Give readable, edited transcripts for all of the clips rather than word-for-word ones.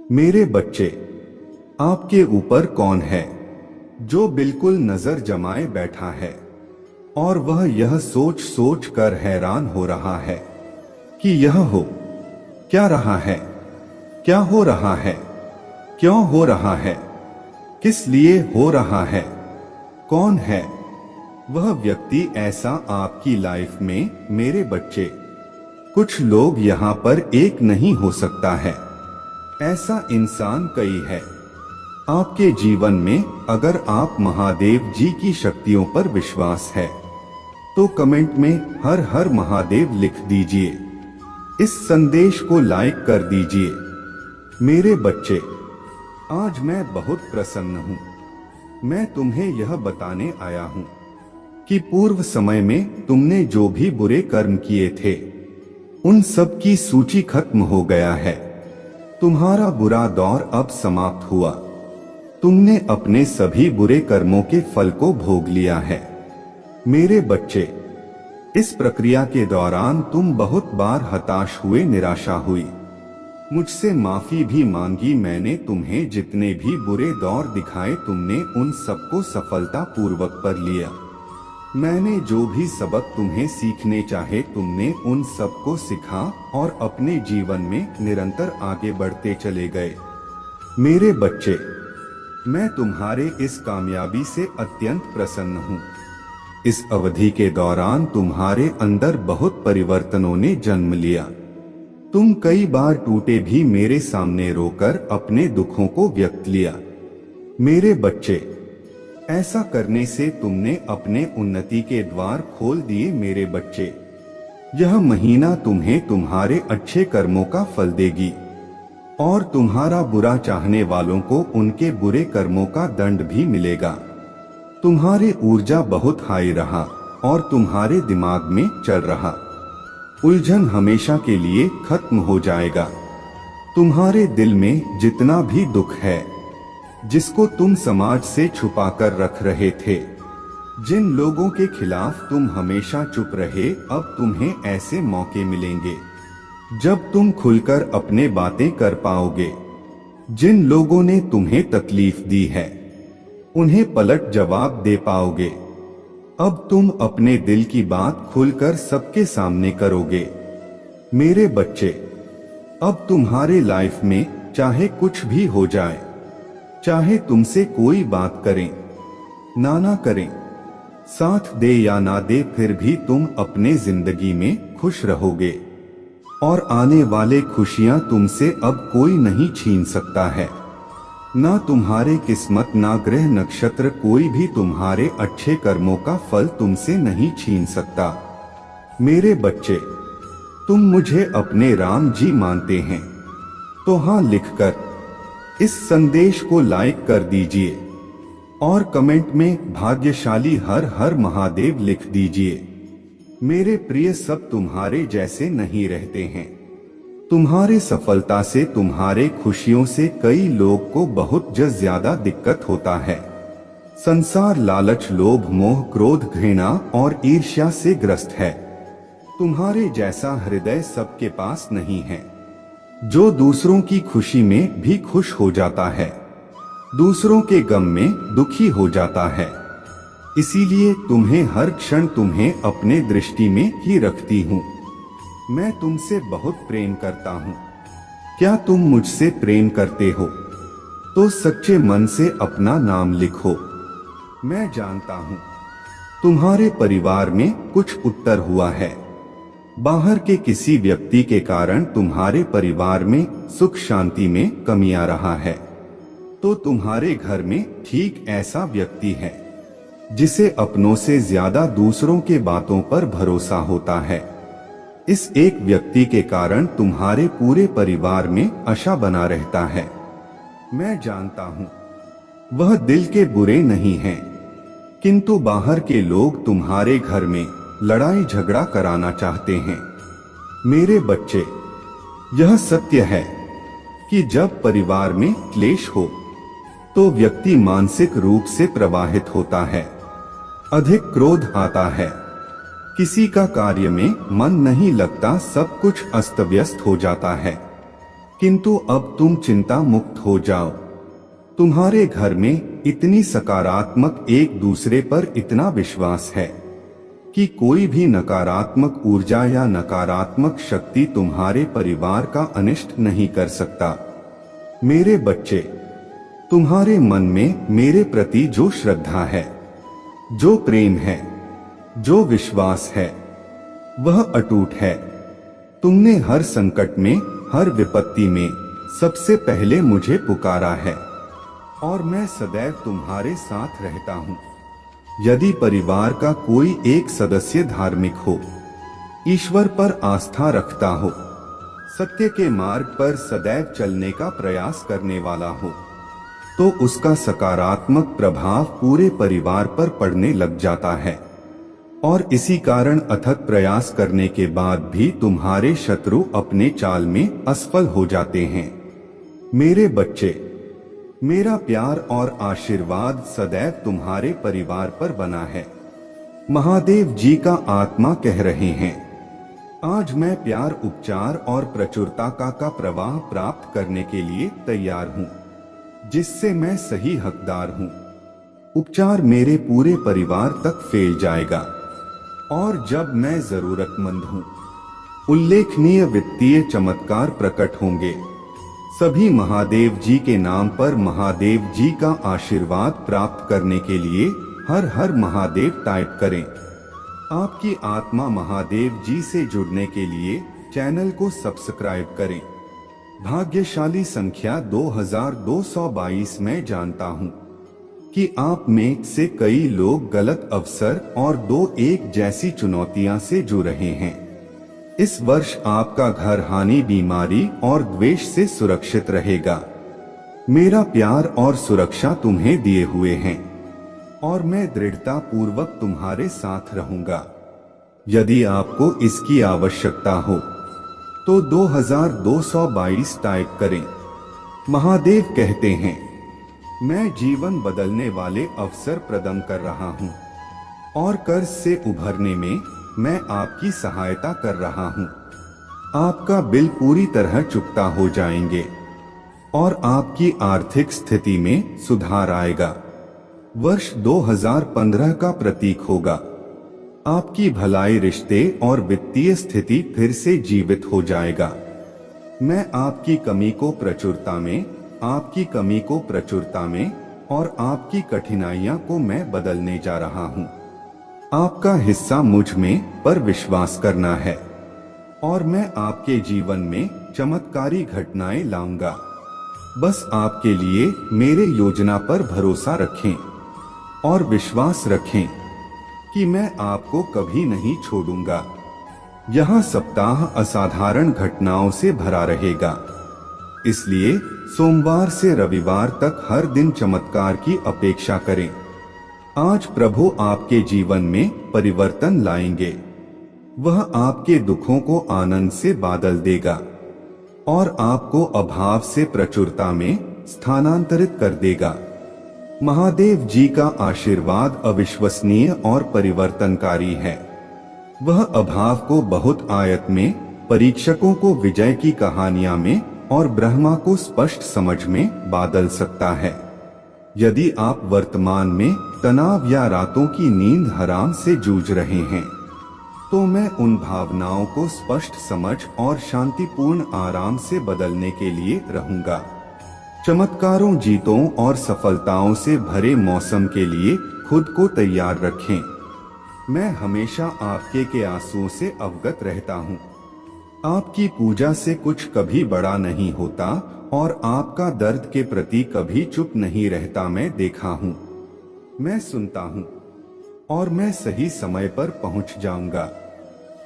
मेरे बच्चे, आपके ऊपर कौन है जो बिल्कुल नजर जमाए बैठा है और वह यह सोच सोच कर हैरान हो रहा है कि यह हो क्या रहा है, क्या हो रहा है, क्यों हो रहा है, किस लिए हो रहा है, कौन है वह व्यक्ति ऐसा आपकी लाइफ में? मेरे बच्चे, कुछ लोग यहाँ पर एक नहीं हो सकता है, ऐसा इंसान कई है आपके जीवन में। अगर आप महादेव जी की शक्तियों पर विश्वास है तो कमेंट में हर हर महादेव लिख दीजिए। इस संदेश को लाइक कर दीजिए। मेरे बच्चे, आज मैं बहुत प्रसन्न हूँ। मैं तुम्हें यह बताने आया हूँ कि पूर्व समय में तुमने जो भी बुरे कर्म किए थे उन सब की सूची खत्म हो गया है। तुम्हारा बुरा दौर अब समाप्त हुआ। तुमने अपने सभी बुरे कर्मों के फल को भोग लिया है। मेरे बच्चे, इस प्रक्रिया के दौरान तुम बहुत बार हताश हुए, निराशा हुई, मुझसे माफी भी मांगी। मैंने तुम्हें जितने भी बुरे दौर दिखाए तुमने उन सबको सफलता पूर्वक पर लिया। मैंने जो भी सबक तुम्हें सीखने चाहे तुमने उन सबको सीखा और अपने जीवन में निरंतर आगे बढ़ते चले गए। मेरे बच्चे, मैं तुम्हारे इस कामयाबी से अत्यंत प्रसन्न हूँ। इस अवधि के दौरान तुम्हारे अंदर बहुत परिवर्तनों ने जन्म लिया। तुम कई बार टूटे भी मेरे सामने रोकर अपने दुखों को व्यक्त लिया। मेरे बच्चे, ऐसा करने से तुमने अपने उन्नति के द्वार खोल दिए। मेरे बच्चे, यह महीना तुम्हें तुम्हारे अच्छे कर्मों का फल देगी और तुम्हारा बुरा चाहने वालों को उनके बुरे कर्मों का दंड भी मिलेगा। तुम्हारी ऊर्जा बहुत हाई रहा और तुम्हारे दिमाग में चल रहा उलझन हमेशा के लिए खत्म हो जाएगा। तुम्हारे दिल में जितना भी दुख है, जिसको तुम समाज से छुपाकर रख रहे थे, जिन लोगों के खिलाफ तुम हमेशा चुप रहे, अब तुम्हें ऐसे मौके मिलेंगे जब तुम खुलकर अपने बातें कर पाओगे। जिन लोगों ने तुम्हें तकलीफ दी है उन्हें पलट जवाब दे पाओगे। अब तुम अपने दिल की बात खुलकर सबके सामने करोगे। मेरे बच्चे, अब तुम्हारे लाइफ में चाहे कुछ भी हो जाए, चाहे तुमसे कोई बात करें ना करें, साथ दे या ना दे, फिर भी तुम अपने जिंदगी में खुश रहोगे और आने वाले खुशियां तुमसे अब कोई नहीं छीन सकता है। ना तुम्हारे किस्मत, ना ग्रह नक्षत्र, कोई भी तुम्हारे अच्छे कर्मों का फल तुमसे नहीं छीन सकता। मेरे बच्चे, तुम मुझे अपने राम जी मानते हैं तो हाँ लिखकर इस संदेश को लाइक कर दीजिए और कमेंट में भाग्यशाली हर हर महादेव लिख दीजिए। मेरे प्रिय, सब तुम्हारे जैसे नहीं रहते हैं। तुम्हारे सफलता से, तुम्हारे खुशियों से कई लोग को बहुत ज्यादा दिक्कत होता है। संसार लालच, लोभ, मोह, क्रोध, घृणा और ईर्ष्या से ग्रस्त है। तुम्हारे जैसा हृदय सबके पास नहीं है जो दूसरों की खुशी में भी खुश हो जाता है, दूसरों के गम में दुखी हो जाता है। इसीलिए तुम्हें हर क्षण तुम्हें अपने दृष्टि में ही रखती हूँ। मैं तुमसे बहुत प्रेम करता हूँ। क्या तुम मुझसे प्रेम करते हो तो सच्चे मन से अपना नाम लिखो। मैं जानता हूँ तुम्हारे परिवार में कुछ उत्तर हुआ है। बाहर के किसी व्यक्ति के कारण तुम्हारे परिवार में सुख शांति में कमी आ रहा है, तो तुम्हारे घर में ठीक ऐसा व्यक्ति है जिसे अपनों से ज्यादा दूसरों के बातों पर भरोसा होता है। इस एक व्यक्ति के कारण तुम्हारे पूरे परिवार में आशा बना रहता है। मैं जानता हूँ वह दिल के बुरे नहीं हैं, किंतु बाहर के लोग तुम्हारे घर में लड़ाई झगड़ा कराना चाहते हैं। मेरे बच्चे, यह सत्य है कि जब परिवार में क्लेश हो तो व्यक्ति मानसिक रूप से प्रभावित होता है, अधिक क्रोध आता है, किसी का कार्य में मन नहीं लगता, सब कुछ अस्त व्यस्त हो जाता है। किंतु अब तुम चिंता मुक्त हो जाओ। तुम्हारे घर में इतनी सकारात्मक एक दूसरे पर इतना विश्वास है कि कोई भी नकारात्मक ऊर्जा या नकारात्मक शक्ति तुम्हारे परिवार का अनिष्ट नहीं कर सकता। मेरे बच्चे, तुम्हारे मन में मेरे प्रति जो श्रद्धा है, जो प्रेम है, जो विश्वास है, वह अटूट है। तुमने हर संकट में, हर विपत्ति में सबसे पहले मुझे पुकारा है और मैं सदैव तुम्हारे साथ रहता हूँ। यदि परिवार का कोई एक सदस्य धार्मिक हो, ईश्वर पर आस्था रखता हो, सत्य के मार्ग पर सदैव चलने का प्रयास करने वाला हो, तो उसका सकारात्मक प्रभाव पूरे परिवार पर पड़ने लग जाता है और इसी कारण अथक प्रयास करने के बाद भी तुम्हारे शत्रु अपने चाल में असफल हो जाते हैं। मेरे बच्चे, मेरा प्यार और आशीर्वाद सदैव तुम्हारे परिवार पर बना है। महादेव जी का आत्मा कह रहे हैं, आज मैं प्यार, उपचार और प्रचुरता का प्रवाह प्राप्त करने के लिए तैयार हूँ, जिससे मैं सही हकदार हूँ। उपचार मेरे पूरे परिवार तक फैल जाएगा और जब मैं जरूरतमंद हूँ, उल्लेखनीय वित्तीय चमत्कार प्रकट होंगे। सभी महादेव जी के नाम पर महादेव जी का आशीर्वाद प्राप्त करने के लिए हर हर महादेव टाइप करें। आपकी आत्मा महादेव जी से जुड़ने के लिए चैनल को सब्सक्राइब करें। भाग्यशाली संख्या 2222। मैं जानता हूं कि आप में से कई लोग गलत अवसर और 2-1 जैसी चुनौतियां से जूझ रहे हैं। इस वर्ष आपका घर हानि, बीमारी और द्वेष से सुरक्षित रहेगा। मेरा प्यार और सुरक्षा तुम्हें दिए हुए हैं और मैं दृढ़ता पूर्वक तुम्हारे साथ रहूंगा। यदि आपको इसकी आवश्यकता हो तो 2222 टाइप करें। महादेव कहते हैं, मैं जीवन बदलने वाले अवसर प्रदान कर रहा हूं और कर्ज से उभरने में मैं आपकी सहायता कर रहा हूं। आपका बिल पूरी तरह चुकता हो जाएंगे और आपकी आर्थिक स्थिति में सुधार आएगा। वर्ष 2015 का प्रतीक होगा। आपकी भलाई, रिश्ते और वित्तीय स्थिति फिर से जीवित हो जाएगा। मैं आपकी कमी को प्रचुरता में, आपकी कमी को प्रचुरता में और आपकी कठिनाइयां को मैं बदलने जा रहा हूं। आपका हिस्सा मुझ में पर विश्वास करना है और मैं आपके जीवन में चमत्कारी घटनाएं लाऊंगा। बस आपके लिए मेरे योजना पर भरोसा रखें और विश्वास रखें कि मैं आपको कभी नहीं छोड़ूंगा। यह सप्ताह असाधारण घटनाओं से भरा रहेगा, इसलिए सोमवार से रविवार तक हर दिन चमत्कार की अपेक्षा करें। आज प्रभु आपके जीवन में परिवर्तन लाएंगे। वह आपके दुखों को आनंद से बादल देगा और आपको अभाव से प्रचुरता में स्थानांतरित कर देगा। महादेव जी का आशीर्वाद अविश्वसनीय और परिवर्तनकारी है। वह अभाव को बहुत आयत में, परीक्षकों को विजय की कहानियां में और ब्रह्मा को स्पष्ट समझ में बादल सकता है। यदि आप वर्तमान में तनाव या रातों की नींद हराम से जूझ रहे हैं, तो मैं उन भावनाओं को स्पष्ट समझ और शांतिपूर्ण आराम से बदलने के लिए रहूंगा। चमत्कारों, जीतों और सफलताओं से भरे मौसम के लिए खुद को तैयार रखें। मैं हमेशा आपके के आंसुओं से अवगत रहता हूँ। आपकी पूजा से कुछ कभी बड़ा नहीं होता और आपका दर्द के प्रति कभी चुप नहीं रहता। मैं देखा हूँ, मैं सुनता हूँ और मैं सही समय पर पहुँच जाऊंगा।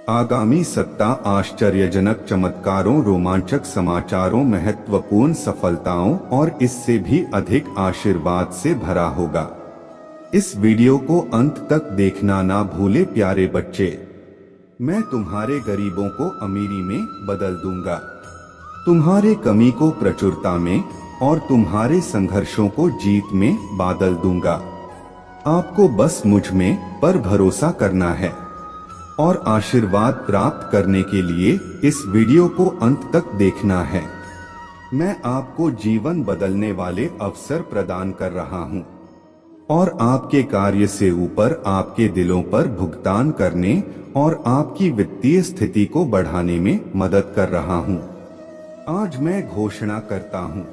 आगामी सप्ताह आश्चर्यजनक चमत्कारों, रोमांचक समाचारों, महत्वपूर्ण सफलताओं और इससे भी अधिक आशीर्वाद से भरा होगा। इस वीडियो को अंत तक देखना ना भूले प्यारे बच्चे। मैं तुम्हारे गरीबों को अमीरी में बदल दूंगा, तुम्हारे कमी को प्रचुरता में और तुम्हारे संघर्षों को जीत में बादल दूंगा। आपको बस मुझ में पर भरोसा करना है और आशीर्वाद प्राप्त करने के लिए इस वीडियो को अंत तक देखना है। मैं आपको जीवन बदलने वाले अवसर प्रदान कर रहा हूं और आपके कार्य से ऊपर आपके दिलों पर भुगतान करने और आपकी वित्तीय स्थिति को बढ़ाने में मदद कर रहा हूं। आज मैं घोषणा करता हूं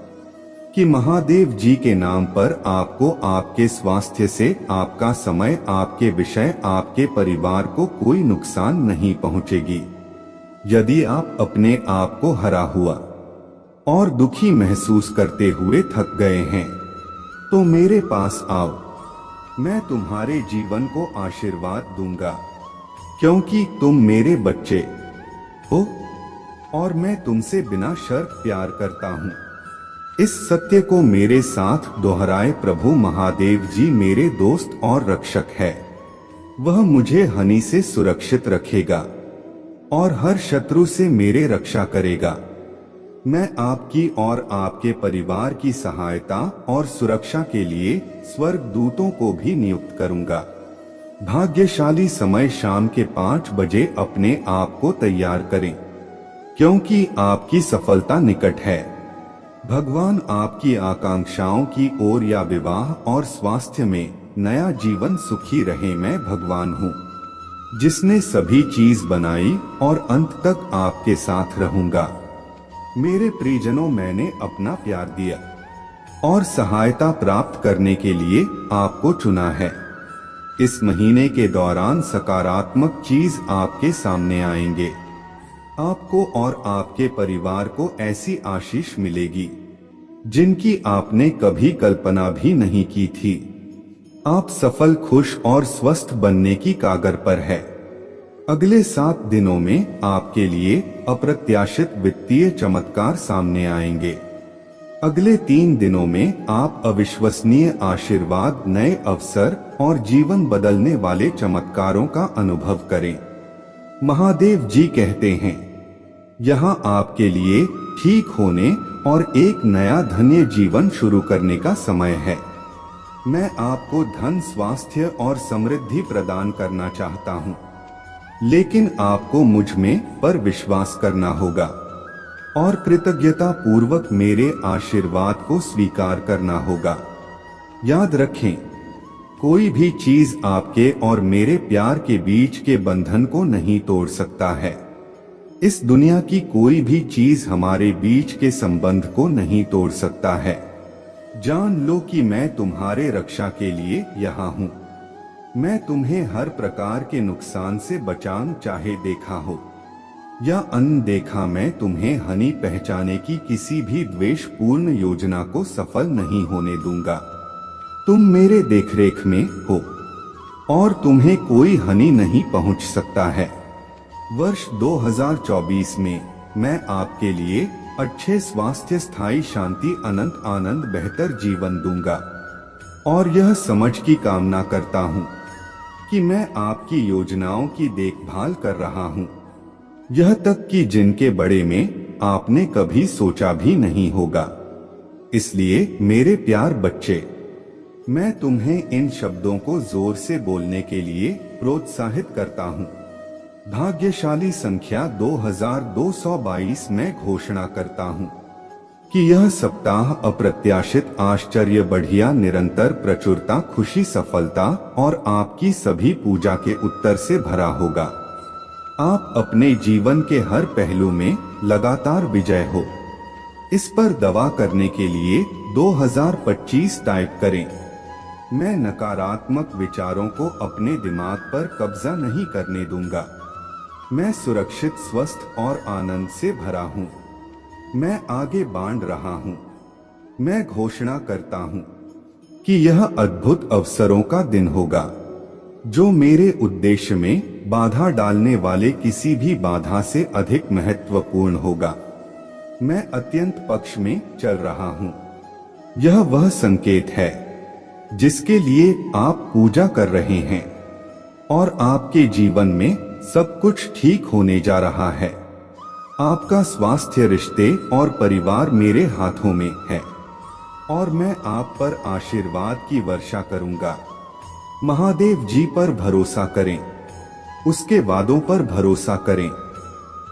कि महादेव जी के नाम पर आपको आपके स्वास्थ्य से, आपका समय, आपके विषय, आपके परिवार को कोई नुकसान नहीं पहुंचेगी। यदि आप अपने आप को हरा हुआ और दुखी महसूस करते हुए थक गए हैं तो मेरे पास आओ। मैं तुम्हारे जीवन को आशीर्वाद दूंगा क्योंकि तुम मेरे बच्चे हो और मैं तुमसे बिना शर्त प्यार करता हूँ। इस सत्य को मेरे साथ दोहराए। प्रभु महादेव जी मेरे दोस्त और रक्षक है। वह मुझे हानि से सुरक्षित रखेगा और हर शत्रु से मेरे रक्षा करेगा। मैं आपकी और आपके परिवार की सहायता और सुरक्षा के लिए स्वर्ग दूतों को भी नियुक्त करूंगा। भाग्यशाली समय शाम के 5 बजे अपने आप को तैयार करें क्योंकि आपकी सफलता निकट है। भगवान आपकी आकांक्षाओं की ओर या विवाह और स्वास्थ्य में नया जीवन सुखी रहे। मैं भगवान हूँ जिसने सभी चीज बनाई और अंत तक आपके साथ रहूंगा। मेरे प्रियजनों, मैंने अपना प्यार दिया और सहायता प्राप्त करने के लिए आपको चुना है। इस महीने के दौरान सकारात्मक चीज आपके सामने आएंगे। आपको और आपके परिवार को ऐसी आशीष मिलेगी जिनकी आपने कभी कल्पना भी नहीं की थी। आप सफल, खुश और स्वस्थ बनने की कागर पर है। अगले 7 दिनों में आपके लिए अप्रत्याशित वित्तीय चमत्कार सामने आएंगे। अगले 3 दिनों में आप अविश्वसनीय आशीर्वाद, नए अवसर और जीवन बदलने वाले चमत्कारों का अनुभव करें। महादेव जी कहते हैं, यहाँ आपके लिए ठीक होने और एक नया धन्य जीवन शुरू करने का समय है। मैं आपको धन, स्वास्थ्य और समृद्धि प्रदान करना चाहता हूँ, लेकिन आपको मुझ में पर विश्वास करना होगा और कृतज्ञता पूर्वक मेरे आशीर्वाद को स्वीकार करना होगा। याद रखें, कोई भी चीज आपके और मेरे प्यार के बीच के बंधन को नहीं तोड़ सकता है। इस दुनिया की कोई भी चीज हमारे बीच के संबंध को नहीं तोड़ सकता है। जान लो कि मैं तुम्हारे रक्षा के लिए यहाँ हूँ। मैं तुम्हें हर प्रकार के नुकसान से बचाना, चाहे देखा हो या अनदेखा, मैं तुम्हें हानि पहुंचाने की किसी भी द्वेषपूर्ण योजना को सफल नहीं होने दूंगा। तुम मेरे देखरेख में हो और तुम्हें कोई हानि नहीं पहुंच सकता है। वर्ष 2024 में मैं आपके लिए अच्छे स्वास्थ्य, स्थायी शांति, अनंत आनंद, बेहतर जीवन दूंगा और यह समझ की कामना करता हूँ कि मैं आपकी योजनाओं की देखभाल कर रहा हूँ, यह तक कि जिनके बारे में आपने कभी सोचा भी नहीं होगा। इसलिए मेरे प्यार बच्चे, मैं तुम्हें इन शब्दों को जोर से बोलने के लिए प्रोत्साहित करता हूँ। भाग्यशाली संख्या 2222 में घोषणा करता हूँ कि यह सप्ताह अप्रत्याशित आश्चर्य, बढ़िया, निरंतर प्रचुरता, खुशी, सफलता और आपकी सभी पूजा के उत्तर से भरा होगा। आप अपने जीवन के हर पहलू में लगातार विजय हो। इस पर दवा करने के लिए 2025 टाइप करें। मैं नकारात्मक विचारों को अपने दिमाग पर कब्जा नहीं करने दूंगा। मैं सुरक्षित, स्वस्थ और आनंद से भरा हूँ। मैं आगे बढ़ रहा हूँ। मैं घोषणा करता हूँ कि यह अद्भुत अवसरों का दिन होगा जो मेरे उद्देश्य में बाधा डालने वाले किसी भी बाधा से अधिक महत्वपूर्ण होगा। मैं अत्यंत पक्ष में चल रहा हूँ। यह वह संकेत है जिसके लिए आप पूजा कर रहे हैं और आपके जीवन में सब कुछ ठीक होने जा रहा है। आपका स्वास्थ्य, रिश्ते और परिवार मेरे हाथों में है और मैं आप पर आशीर्वाद की वर्षा करूंगा। महादेव जी पर भरोसा करें, उसके वादों पर भरोसा करें,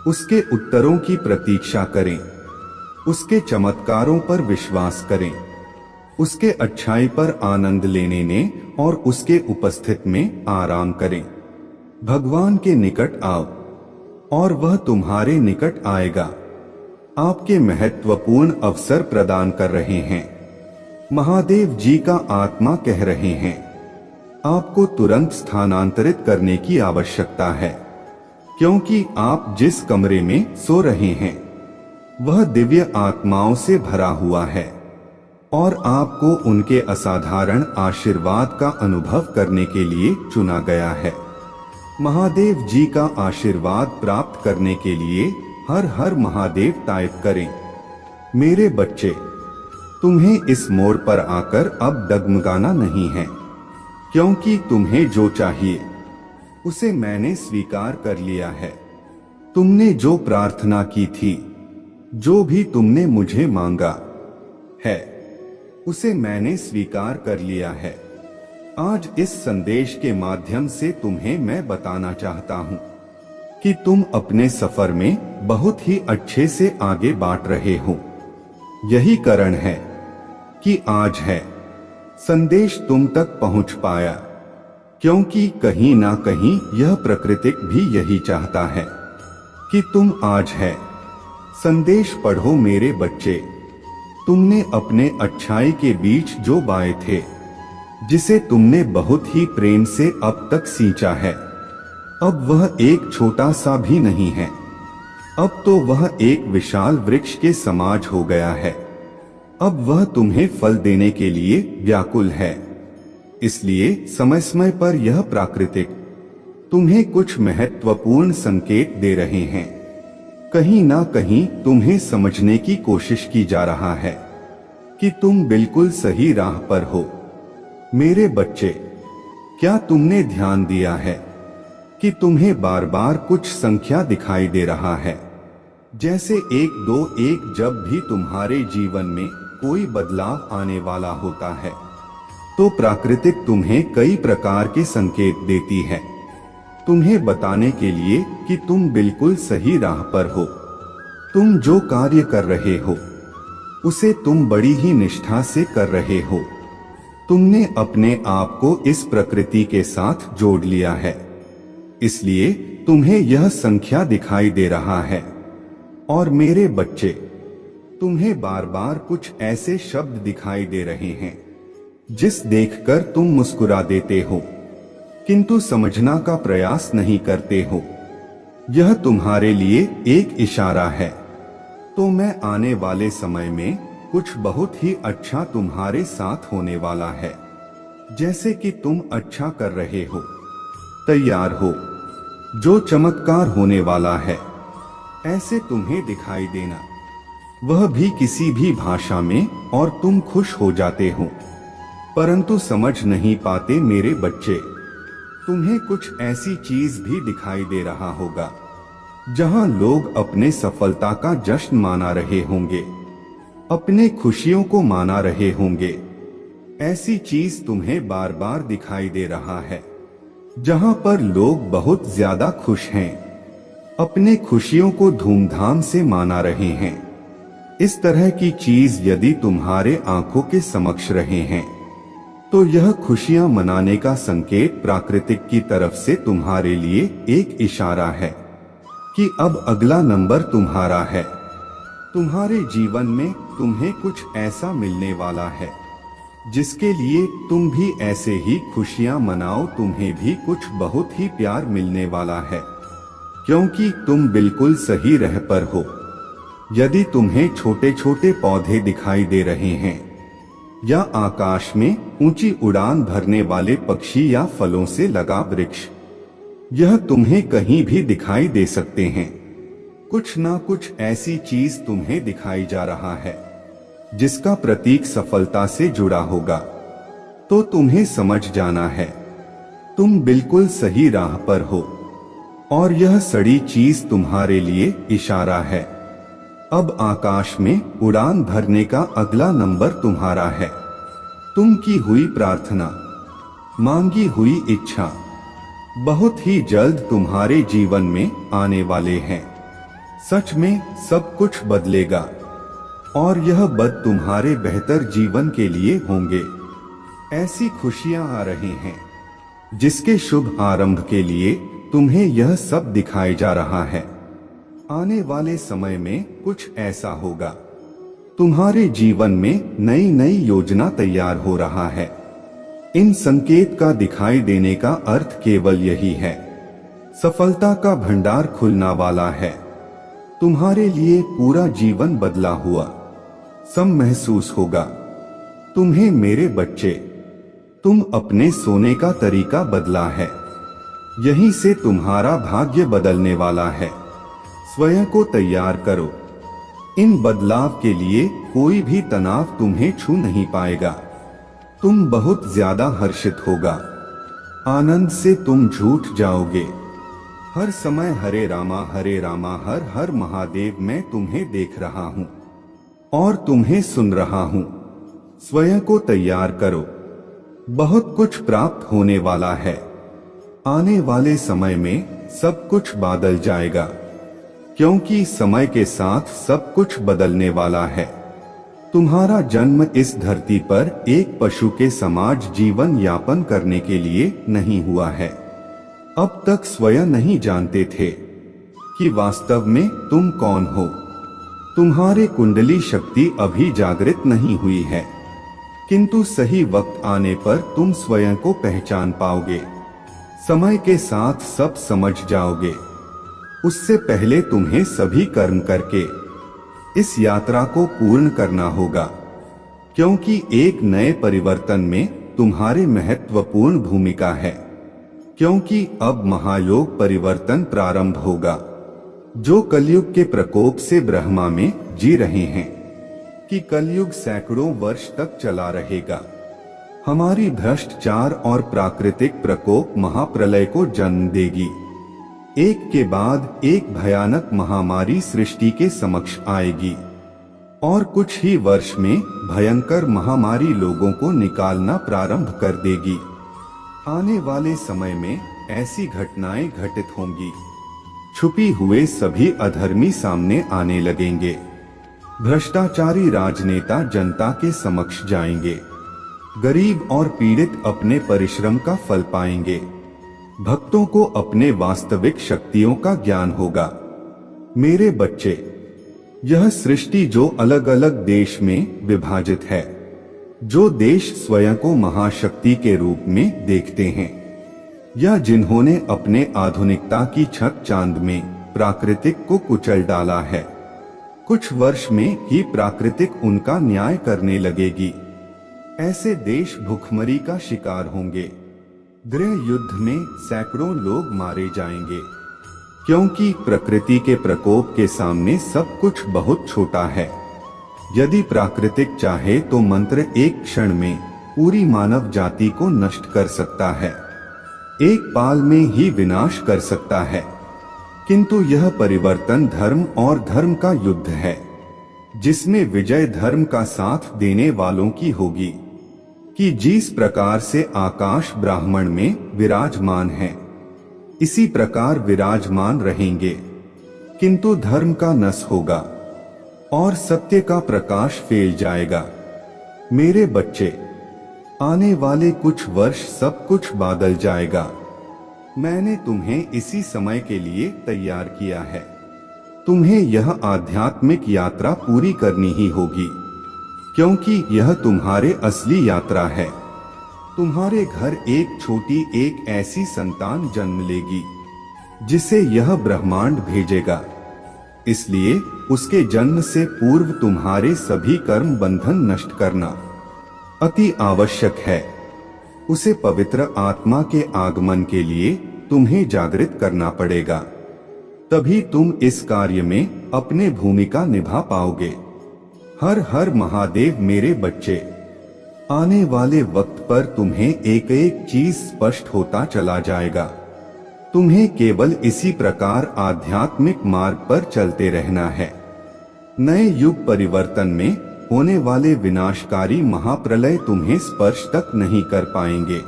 उसके उत्तरों की प्रतीक्षा करें। उसके चमत्कारों पर विश्वास करें, उसके अच्छाई पर आनंद लेने ने और उसके उपस्थित में आराम करें। भगवान के निकट आओ और वह तुम्हारे निकट आएगा। आपके महत्वपूर्ण अवसर प्रदान कर रहे हैं। महादेव जी का आत्मा कह रहे हैं, आपको तुरंत स्थानांतरित करने की आवश्यकता है, क्योंकि आप जिस कमरे में सो रहे हैं वह दिव्य आत्माओं से भरा हुआ है और आपको उनके असाधारण आशीर्वाद का अनुभव करने के लिए चुना गया है। महादेव जी का आशीर्वाद प्राप्त करने के लिए हर हर महादेव टाइप करें। मेरे बच्चे, तुम्हें इस मोड़ पर आकर अब डगमगाना नहीं है, क्योंकि तुम्हें जो चाहिए उसे मैंने स्वीकार कर लिया है। तुमने जो प्रार्थना की थी, जो भी तुमने मुझे मांगा है, उसे मैंने स्वीकार कर लिया है। आज इस संदेश के माध्यम से तुम्हें मैं बताना चाहता हूँ कि तुम अपने सफर में बहुत ही अच्छे से आगे बढ़ रहे हो। यही कारण है कि आज है संदेश तुम तक पहुंच पाया, क्योंकि कहीं ना कहीं यह प्राकृतिक भी यही चाहता है कि तुम आज है संदेश पढ़ो। मेरे बच्चे, तुमने अपने अच्छाई के बीच जो बाए थे, जिसे तुमने बहुत ही प्रेम से अब तक सींचा है, अब वह एक छोटा सा भी नहीं है। अब तो वह एक विशाल वृक्ष के समाज हो गया है। अब वह तुम्हें फल देने के लिए व्याकुल है। इसलिए समय समय पर यह प्राकृतिक तुम्हें कुछ महत्वपूर्ण संकेत दे रहे हैं। कहीं ना कहीं तुम्हें समझने की कोशिश की जा रहा है कि तुम बिल्कुल सही राह पर हो। मेरे बच्चे, क्या तुमने ध्यान दिया है कि तुम्हें बार बार कुछ संख्या दिखाई दे रहा है, जैसे 1 2 1। जब भी तुम्हारे जीवन में कोई बदलाव आने वाला होता है तो प्राकृतिक तुम्हें कई प्रकार के संकेत देती है, तुम्हें बताने के लिए कि तुम बिल्कुल सही राह पर हो। तुम जो कार्य कर रहे हो उसे तुम बड़ी ही निष्ठा से कर रहे हो। तुमने अपने आप को इस प्रकृति के साथ जोड़ लिया है, इसलिए तुम्हें यह संख्या दिखाई दे रहा है। और मेरे बच्चे, तुम्हें बार बार कुछ ऐसे शब्द दिखाई दे रहे हैं जिस देखकर तुम मुस्कुरा देते हो, किंतु समझना का प्रयास नहीं करते हो। यह तुम्हारे लिए एक इशारा है। तो मैं आने वाले समय में कुछ बहुत ही अच्छा तुम्हारे साथ होने वाला है, जैसे कि तुम अच्छा कर रहे हो। तैयार हो, जो चमत्कार होने वाला है ऐसे तुम्हें दिखाई देना, वह भी किसी भी भाषा में, और तुम खुश हो जाते हो, परंतु समझ नहीं पाते। मेरे बच्चे, तुम्हें कुछ ऐसी चीज भी दिखाई दे रहा होगा जहां लोग अपने सफलता का जश्न मना रहे होंगे, अपने खुशियों को मना रहे होंगे। ऐसी चीज तुम्हें बार बार दिखाई दे रहा है जहां पर लोग बहुत ज्यादा खुश हैं, अपने खुशियों को धूमधाम से मना रहे हैं। इस तरह की चीज यदि तुम्हारे आंखों के समक्ष रहे हैं तो यह खुशियां मनाने का संकेत प्राकृतिक की तरफ से तुम्हारे लिए एक इशारा है कि अब अगला नंबर तुम्हारा है। तुम्हारे जीवन में तुम्हें कुछ ऐसा मिलने वाला है जिसके लिए तुम भी ऐसे ही खुशियां मनाओ। तुम्हें भी कुछ बहुत ही प्यार मिलने वाला है, क्योंकि तुम बिल्कुल सही राह पर हो। यदि तुम्हें छोटे छोटे पौधे दिखाई दे रहे हैं या आकाश में ऊंची उड़ान भरने वाले पक्षी या फलों से लगा वृक्ष, यह तुम्हें कहीं भी दिखाई दे सकते हैं। कुछ ना कुछ ऐसी चीज तुम्हें दिखाई जा रहा है जिसका प्रतीक सफलता से जुड़ा होगा, तो तुम्हें समझ जाना है तुम बिल्कुल सही राह पर हो और यह सड़ी चीज तुम्हारे लिए इशारा है। अब आकाश में उड़ान भरने का अगला नंबर तुम्हारा है। तुम की हुई प्रार्थना, मांगी हुई इच्छा बहुत ही जल्द तुम्हारे जीवन में आने वाले हैं। सच में सब कुछ बदलेगा। और यह बद तुम्हारे बेहतर जीवन के लिए होंगे। ऐसी खुशियां आ रही हैं जिसके शुभ आरंभ के लिए तुम्हें यह सब दिखाया जा रहा है। आने वाले समय में कुछ ऐसा होगा, तुम्हारे जीवन में नई नई योजना तैयार हो रहा है। इन संकेत का दिखाई देने का अर्थ केवल यही है, सफलता का भंडार खुलना वाला है। तुम्हारे लिए पूरा जीवन बदला हुआ सब महसूस होगा। तुम्हें मेरे बच्चे, तुम अपने सोने का तरीका बदला है। यहीं से तुम्हारा भाग्य बदलने वाला है। स्वयं को तैयार करो। इन बदलाव के लिए कोई भी तनाव तुम्हें छू नहीं पाएगा। तुम बहुत ज्यादा हर्षित होगा। आनंद से तुम झूठ जाओगे। हर समय हरे रामा हर हर महादेव मैं तुम्हें देख रहा हूँ और तुम्हें सुन रहा हूँ। स्वयं को तैयार करो। बहुत कुछ प्राप्त होने वाला है। आने वाले समय में सब कुछ बदल जाएगा, क्योंकि समय के साथ सब कुछ बदलने वाला है। तुम्हारा जन्म इस धरती पर एक पशु के समाज जीवन यापन करने के लिए नहीं हुआ है। अब तक स्वयं नहीं जानते थे कि वास्तव में तुम कौन हो। तुम्हारे कुंडली शक्ति अभी जागृत नहीं हुई है, किंतु सही वक्त आने पर तुम स्वयं को पहचान पाओगे। समय के साथ सब समझ जाओगे। उससे पहले तुम्हें सभी कर्म करके इस यात्रा को पूर्ण करना होगा, क्योंकि एक नए परिवर्तन में तुम्हारी महत्वपूर्ण भूमिका है। क्योंकि अब महायोग परिवर्तन प्रारंभ होगा। जो कलयुग के प्रकोप से ब्रह्मा में जी रहे हैं कि कलयुग सैकड़ों वर्ष तक चला रहेगा। हमारी भ्रष्टाचार और प्राकृतिक प्रकोप महाप्रलय को जन्म देगी। एक के बाद एक भयानक महामारी सृष्टि के समक्ष आएगी और कुछ ही वर्ष में भयंकर महामारी लोगों को निकालना प्रारंभ कर देगी। आने वाले समय में ऐसी घटनाएं घटित होंगी। छुपी हुए सभी अधर्मी सामने आने लगेंगे। भ्रष्टाचारी राजनेता जनता के समक्ष जाएंगे। गरीब और पीड़ित अपने परिश्रम का फल पाएंगे। भक्तों को अपने वास्तविक शक्तियों का ज्ञान होगा। मेरे बच्चे, यह सृष्टि जो अलग अलग देश में विभाजित है, जो देश स्वयं को महाशक्ति के रूप में देखते हैं, या जिन्होंने अपने आधुनिकता की छत चांद में प्राकृतिक को कुचल डाला है, कुछ वर्ष में ही प्राकृतिक उनका न्याय करने लगेगी। ऐसे देश भूखमरी का शिकार होंगे। गृह युद्ध में सैकड़ों लोग मारे जाएंगे, क्योंकि प्रकृति के प्रकोप के सामने सब कुछ बहुत छोटा है। यदि प्राकृतिक चाहे तो मंत्र एक क्षण में पूरी मानव जाति को नष्ट कर सकता है, एक पाल में ही विनाश कर सकता है। किंतु यह परिवर्तन धर्म और धर्म का युद्ध है, जिसमें विजय धर्म का साथ देने वालों की होगी। कि जिस प्रकार से आकाश ब्राह्मण में विराजमान है, इसी प्रकार विराजमान रहेंगे। किंतु धर्म का नश होगा और सत्य का प्रकाश फैल जाएगा। मेरे बच्चे, आने वाले कुछ वर्ष सब कुछ बदल जाएगा। मैंने तुम्हें इसी समय के लिए तैयार किया है। तुम्हें यह आध्यात्मिक यात्रा पूरी करनी ही होगी, क्योंकि यह तुम्हारे असली यात्रा है। तुम्हारे घर एक छोटी एक ऐसी संतान जन्म लेगी जिसे यह ब्रह्मांड भेजेगा। इसलिए उसके जन्म से पूर्व तुम्हारे सभी कर्म बंधन नष्ट करना अति आवश्यक है। उसे पवित्र आत्मा के आगमन के लिए तुम्हें जागृत करना पड़ेगा। तभी तुम इस कार्य में अपने भूमिका निभा पाओगे। हर हर महादेव मेरे बच्चे, आने वाले वक्त पर तुम्हें एक एक चीज स्पष्ट होता चला जाएगा। तुम्हें केवल इसी प्रकार आध्यात्मिक मार्ग पर चलते रहना है। नए युग परिवर्तन में होने वाले विनाशकारी महाप्रलय तुम्हें स्पर्श तक नहीं कर पाएंगे।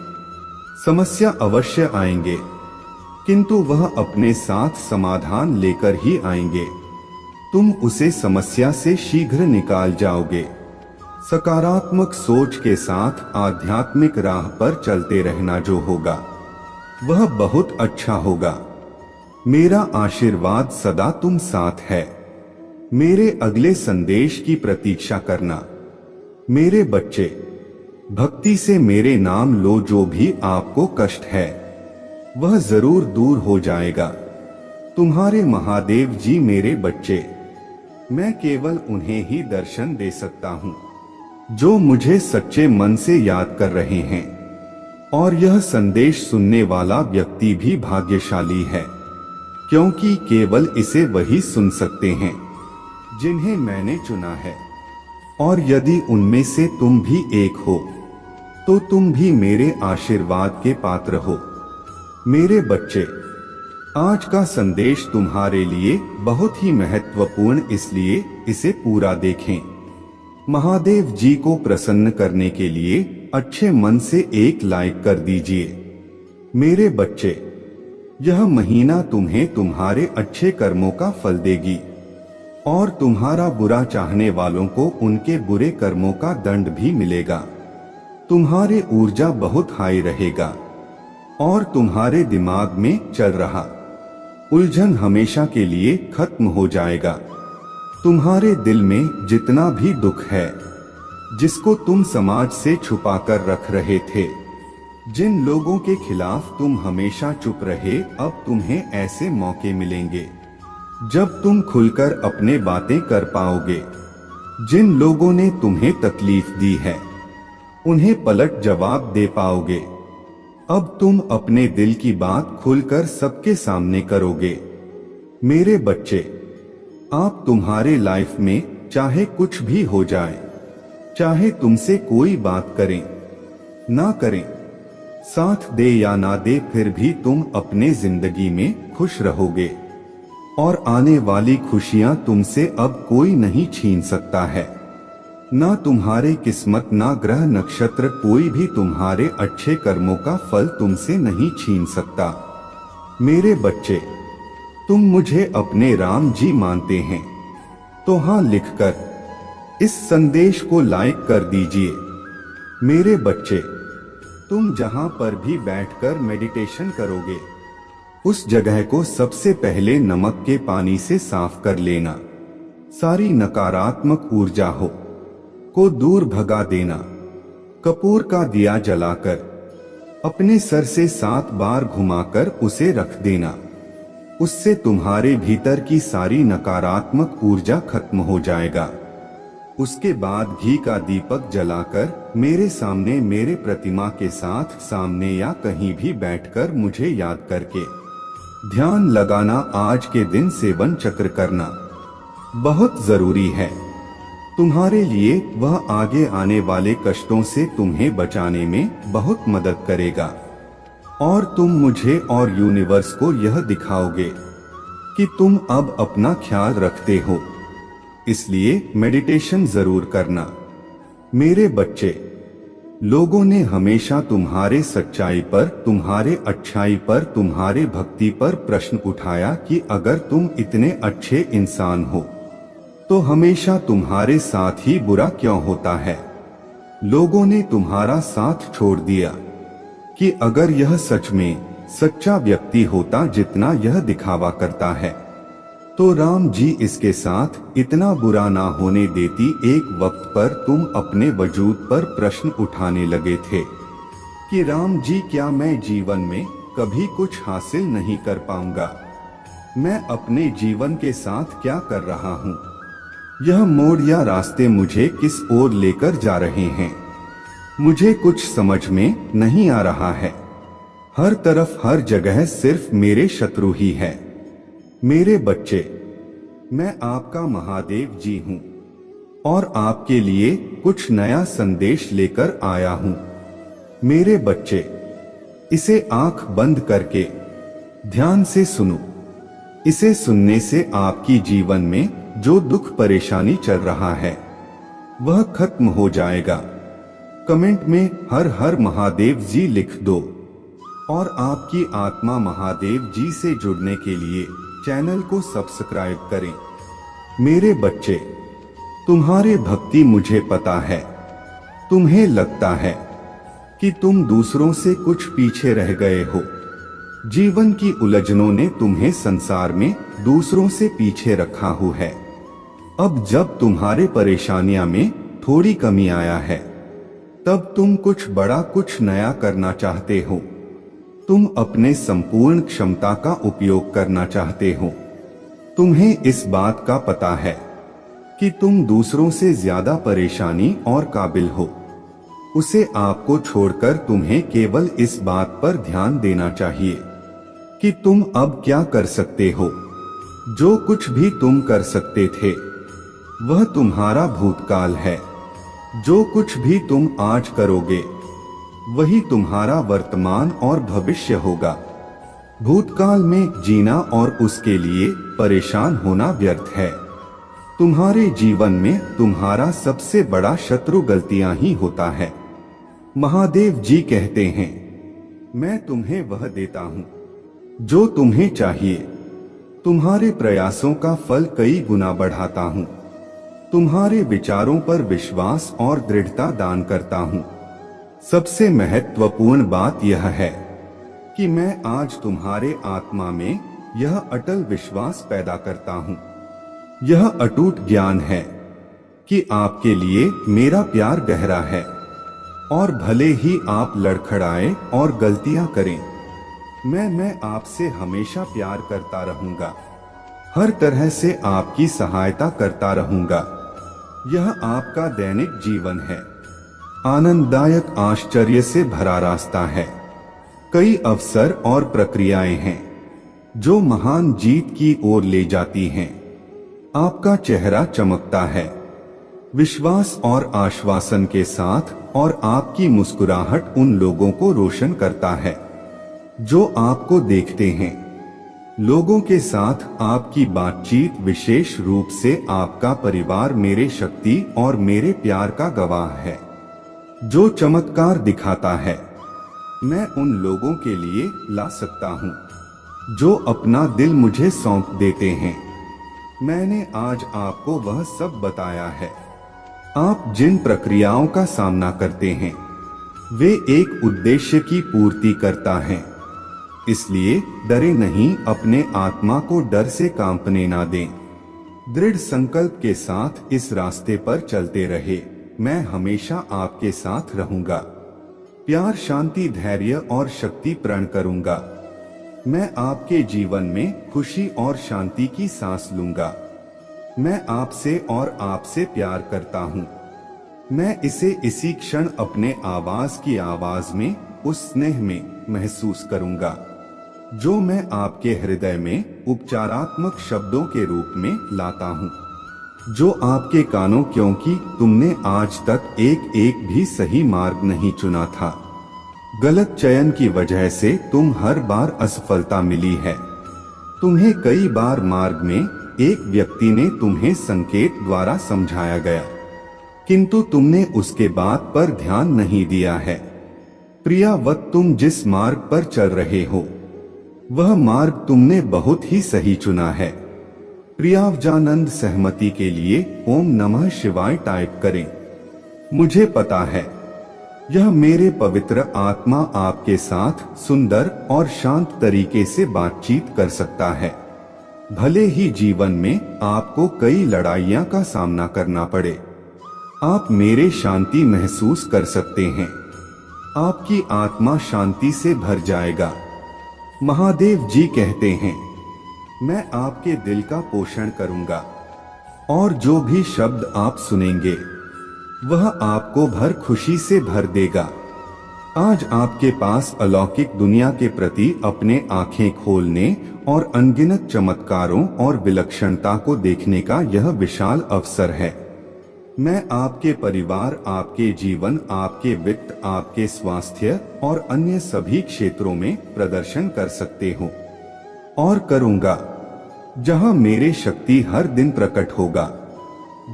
समस्या अवश्य आएंगे, किंतु वह अपने साथ समाधान लेकर ही आएंगे। तुम उसे समस्या से शीघ्र निकाल जाओगे। सकारात्मक सोच के साथ आध्यात्मिक राह पर चलते रहना जो होगा वह बहुत अच्छा होगा। मेरा आशीर्वाद सदा तुम साथ है। मेरे अगले संदेश की प्रतीक्षा करना। मेरे बच्चे, भक्ति से मेरे नाम लो। जो भी आपको कष्ट है वह जरूर दूर हो जाएगा। तुम्हारे महादेव जी मेरे बच्चे, मैं केवल उन्हें ही दर्शन दे सकता हूँ जो मुझे सच्चे मन से याद कर रहे हैं। और यह संदेश सुनने वाला व्यक्ति भी भाग्यशाली है, क्योंकि केवल इसे वही सुन सकते हैं जिन्हें मैंने चुना है। और यदि उनमें से तुम भी एक हो तो तुम भी मेरे आशीर्वाद के पात्र हो। मेरे बच्चे, आज का संदेश तुम्हारे लिए बहुत ही महत्वपूर्ण, इसलिए इसे पूरा देखें। महादेव जी को प्रसन्न करने के लिए अच्छे मन से एक लाइक कर दीजिए। मेरे बच्चे, यह महीना तुम्हें तुम्हारे अच्छे कर्मों का फल देगी और तुम्हारा बुरा चाहने वालों को उनके बुरे कर्मों का दंड भी मिलेगा। तुम्हारे ऊर्जा बहुत हाई रहेगा और तुम्हारे दिमाग में चल रहा उलझन हमेशा के लिए खत्म हो जाएगा। तुम्हारे दिल में जितना भी दुख है जिसको तुम समाज से छुपाकर रख रहे थे, जिन लोगों के खिलाफ तुम हमेशा चुप रहे, अब तुम्हें ऐसे मौके मिलेंगे जब तुम खुलकर अपने बातें कर पाओगे। जिन लोगों ने तुम्हें तकलीफ दी है उन्हें पलट जवाब दे पाओगे। अब तुम अपने दिल की बात खुलकर सबके सामने करोगे। मेरे बच्चे, आप तुम्हारे लाइफ में चाहे कुछ भी हो जाए, चाहे तुमसे कोई बात करें ना करें, साथ दे या ना दे, फिर भी तुम अपने जिंदगी में खुश रहोगे और आने वाली खुशियां तुमसे अब कोई नहीं छीन सकता है। ना तुम्हारे किस्मत, ना ग्रह नक्षत्र, कोई भी तुम्हारे अच्छे कर्मों का फल तुमसे नहीं छीन सकता। मेरे बच्चे, तुम मुझे अपने राम जी मानते हैं तो हाँ लिखकर इस संदेश को लाइक कर दीजिए। मेरे बच्चे, तुम जहां पर भी बैठकर मेडिटेशन करोगे उस जगह को सबसे पहले नमक के पानी से साफ कर लेना। सारी नकारात्मक ऊर्जा को दूर भगा देना। कपूर का दिया जलाकर अपने सर से 7 बार घुमाकर उसे रख देना। उससे तुम्हारे भीतर की सारी नकारात्मक ऊर्जा खत्म हो जाएगा। उसके बाद घी का दीपक जलाकर मेरे सामने, मेरे प्रतिमा के साथ सामने या कहीं भी बैठकर मुझे याद करके ध्यान लगाना। आज के दिन सेवन चक्र करना बहुत जरूरी है। तुम्हारे लिए वह आगे आने वाले कष्टों से तुम्हें बचाने में बहुत मदद करेगा और तुम मुझे और यूनिवर्स को यह दिखाओगे कि तुम अब अपना ख्याल रखते हो। इसलिए मेडिटेशन जरूर करना। मेरे बच्चे, लोगों ने हमेशा तुम्हारे सच्चाई पर, तुम्हारे अच्छाई पर, तुम्हारे भक्ति पर प्रश्न उठाया कि अगर तुम इतने अच्छे इंसान हो तो हमेशा तुम्हारे साथ ही बुरा क्यों होता है। लोगों ने तुम्हारा साथ छोड़ दिया कि अगर यह सच में सच्चा व्यक्ति होता जितना यह दिखावा करता है तो राम जी इसके साथ इतना बुरा ना होने देती। एक वक्त पर तुम अपने वजूद पर प्रश्न उठाने लगे थे कि राम जी, क्या मैं जीवन में कभी कुछ हासिल नहीं कर पाऊंगा? मैं अपने जीवन के साथ क्या कर रहा हूँ? यह मोड़ या रास्ते मुझे किस ओर लेकर जा रहे हैं? मुझे कुछ समझ में नहीं आ रहा है। हर तरफ, हर जगह सिर्फ मेरे शत्रु ही है। मेरे बच्चे, मैं आपका महादेव जी हूँ और आपके लिए कुछ नया संदेश लेकर आया हूँ। मेरे बच्चे, इसे आंख बंद करके ध्यान से सुनो। इसे सुनने से आपकी जीवन में जो दुख परेशानी चल रहा है वह खत्म हो जाएगा। कमेंट में हर हर महादेव जी लिख दो और आपकी आत्मा महादेव जी से जुड़ने के लिए चैनल को सब्सक्राइब करें। मेरे बच्चे, तुम्हारे भक्ति मुझे पता है। तुम्हें लगता है कि तुम दूसरों से कुछ पीछे रह गए हो। जीवन की उलझनों ने तुम्हें संसार में दूसरों से पीछे रखा हुआ है। अब जब तुम्हारे परेशानियां में थोड़ी कमी आया है, तब तुम कुछ बड़ा, कुछ नया करना चाहते हो। तुम अपने संपूर्ण क्षमता का उपयोग करना चाहते हो। तुम्हें इस बात का पता है कि तुम दूसरों से ज्यादा परेशानी और काबिल हो। उसे आपको छोड़कर तुम्हें केवल इस बात पर ध्यान देना चाहिए कि तुम अब क्या कर सकते हो। जो कुछ भी तुम कर सकते थे वह तुम्हारा भूतकाल है। जो कुछ भी तुम आज करोगे वही तुम्हारा वर्तमान और भविष्य होगा। भूतकाल में जीना और उसके लिए परेशान होना व्यर्थ है। तुम्हारे जीवन में तुम्हारा सबसे बड़ा शत्रु गलतियां ही होता है। महादेव जी कहते हैं, मैं तुम्हें वह देता हूं जो तुम्हें चाहिए। तुम्हारे प्रयासों का फल कई गुना बढ़ाता हूं। तुम्हारे विचारों पर विश्वास और दृढ़ता दान करता हूं। सबसे महत्वपूर्ण बात यह है कि मैं आज तुम्हारे आत्मा में यह अटल विश्वास पैदा करता हूं। यह अटूट ज्ञान है कि आपके लिए मेरा प्यार गहरा है, और भले ही आप लड़खड़ाएं और गलतियां करें, मैं आपसे हमेशा प्यार करता रहूंगा। हर तरह से आपकी सहायता करता रहूंगा। यह आपका दैनिक जीवन है। आनंददायक, आश्चर्य से भरा रास्ता है। कई अवसर और प्रक्रियाएं हैं जो महान जीत की ओर ले जाती हैं। आपका चेहरा चमकता है विश्वास और आश्वासन के साथ, और आपकी मुस्कुराहट उन लोगों को रोशन करता है जो आपको देखते हैं। लोगों के साथ आपकी बातचीत, विशेष रूप से आपका परिवार, मेरे शक्ति और मेरे प्यार का गवाह है। जो चमत्कार दिखाता है मैं उन लोगों के लिए ला सकता हूं जो अपना दिल मुझे सौंप देते हैं। मैंने आज आपको वह सब बताया है। आप जिन प्रक्रियाओं का सामना करते हैं वे एक उद्देश्य की पूर्ति करता है। इसलिए डरे नहीं, अपने आत्मा को डर से कांपने ना दें। दृढ़ संकल्प के साथ इस रास्ते पर चलते रहे। मैं हमेशा आपके साथ रहूंगा। प्यार, शांति, धैर्य और शक्ति प्रण करूंगा। मैं आपके जीवन में खुशी और शांति की सांस लूंगा। मैं आपसे और आपसे प्यार करता हूं। मैं इसे इसी क्षण अपने आवाज की आवाज में, उस स्नेह में महसूस करूंगा जो मैं आपके हृदय में उपचारात्मक शब्दों के रूप में लाता हूं, जो आपके कानों, क्योंकि तुमने आज तक एक भी सही मार्ग नहीं चुना था। गलत चयन की वजह से तुम हर बार असफलता मिली है। तुम्हें कई बार मार्ग में एक व्यक्ति ने तुम्हें संकेत द्वारा समझाया गया, किंतु तुमने उसके बात पर ध्यान नहीं दिया है। प्रियावत, तुम जिस मार्ग पर चल रहे हो वह मार्ग तुमने बहुत ही सही चुना है। प्रियावजानंद, सहमति के लिए ओम नमः शिवाय टाइप करें। मुझे पता है यह मेरे पवित्र आत्मा आपके साथ सुंदर और शांत तरीके से बातचीत कर सकता है। भले ही जीवन में आपको कई लड़ाइयां का सामना करना पड़े, आप मेरे शांति महसूस कर सकते हैं। आपकी आत्मा शांति से भर जाएगा। महादेव जी कहते हैं, मैं आपके दिल का पोषण करूंगा, और जो भी शब्द आप सुनेंगे वह आपको भर खुशी से भर देगा। आज आपके पास अलौकिक दुनिया के प्रति अपने आंखें खोलने और अनगिनत चमत्कारों और विलक्षणता को देखने का यह विशाल अवसर है। मैं आपके परिवार, आपके जीवन, आपके वित्त, आपके स्वास्थ्य और अन्य सभी क्षेत्रों में प्रदर्शन कर सकते हो और करूंगा, जहां मेरे शक्ति हर दिन प्रकट होगा।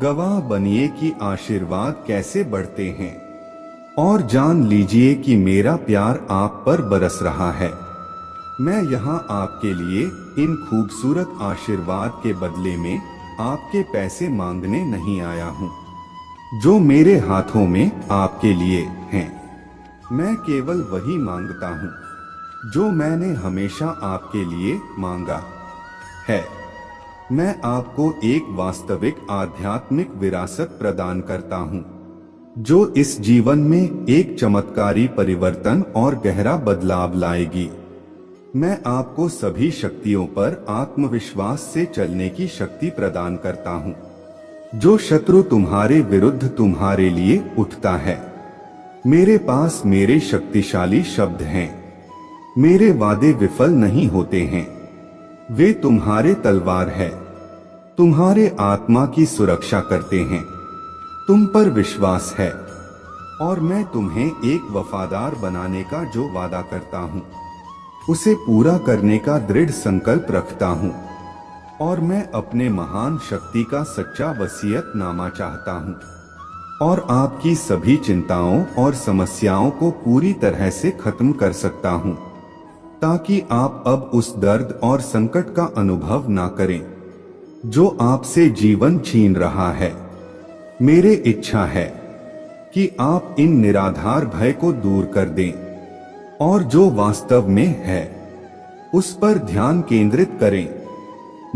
गवाह बनिए कि आशीर्वाद कैसे बढ़ते हैं, और जान लीजिए कि मेरा प्यार आप पर बरस रहा है। मैं यहाँ आपके लिए इन खूबसूरत आशीर्वाद के बदले में आपके पैसे मांगने नहीं आया हूँ जो मेरे हाथों में आपके लिए हैं। मैं केवल वही मांगता हूँ जो मैंने हमेशा आपके लिए मांगा है। मैं आपको एक वास्तविक आध्यात्मिक विरासत प्रदान करता हूँ जो इस जीवन में एक चमत्कारी परिवर्तन और गहरा बदलाव लाएगी। मैं आपको सभी शक्तियों पर आत्मविश्वास से चलने की शक्ति प्रदान करता हूँ। जो शत्रु तुम्हारे विरुद्ध तुम्हारे लिए उठता है, मेरे पास मेरे शक्तिशाली शब्द हैं। मेरे वादे विफल नहीं होते हैं, वे तुम्हारे तलवार है, तुम्हारे आत्मा की सुरक्षा करते हैं। तुम पर विश्वास है और मैं तुम्हें एक वफादार बनाने का जो वादा करता हूँ उसे पूरा करने का दृढ़ संकल्प रखता हूँ। और मैं अपने महान शक्ति का सच्चा वसीयतनामा चाहता हूँ और आपकी सभी चिंताओं और समस्याओं को पूरी तरह से खत्म कर सकता हूँ ताकि आप अब उस दर्द और संकट का अनुभव ना करें जो आपसे जीवन छीन रहा है। मेरी इच्छा है कि आप इन निराधार भय को दूर कर दें और जो वास्तव में है उस पर ध्यान केंद्रित करें।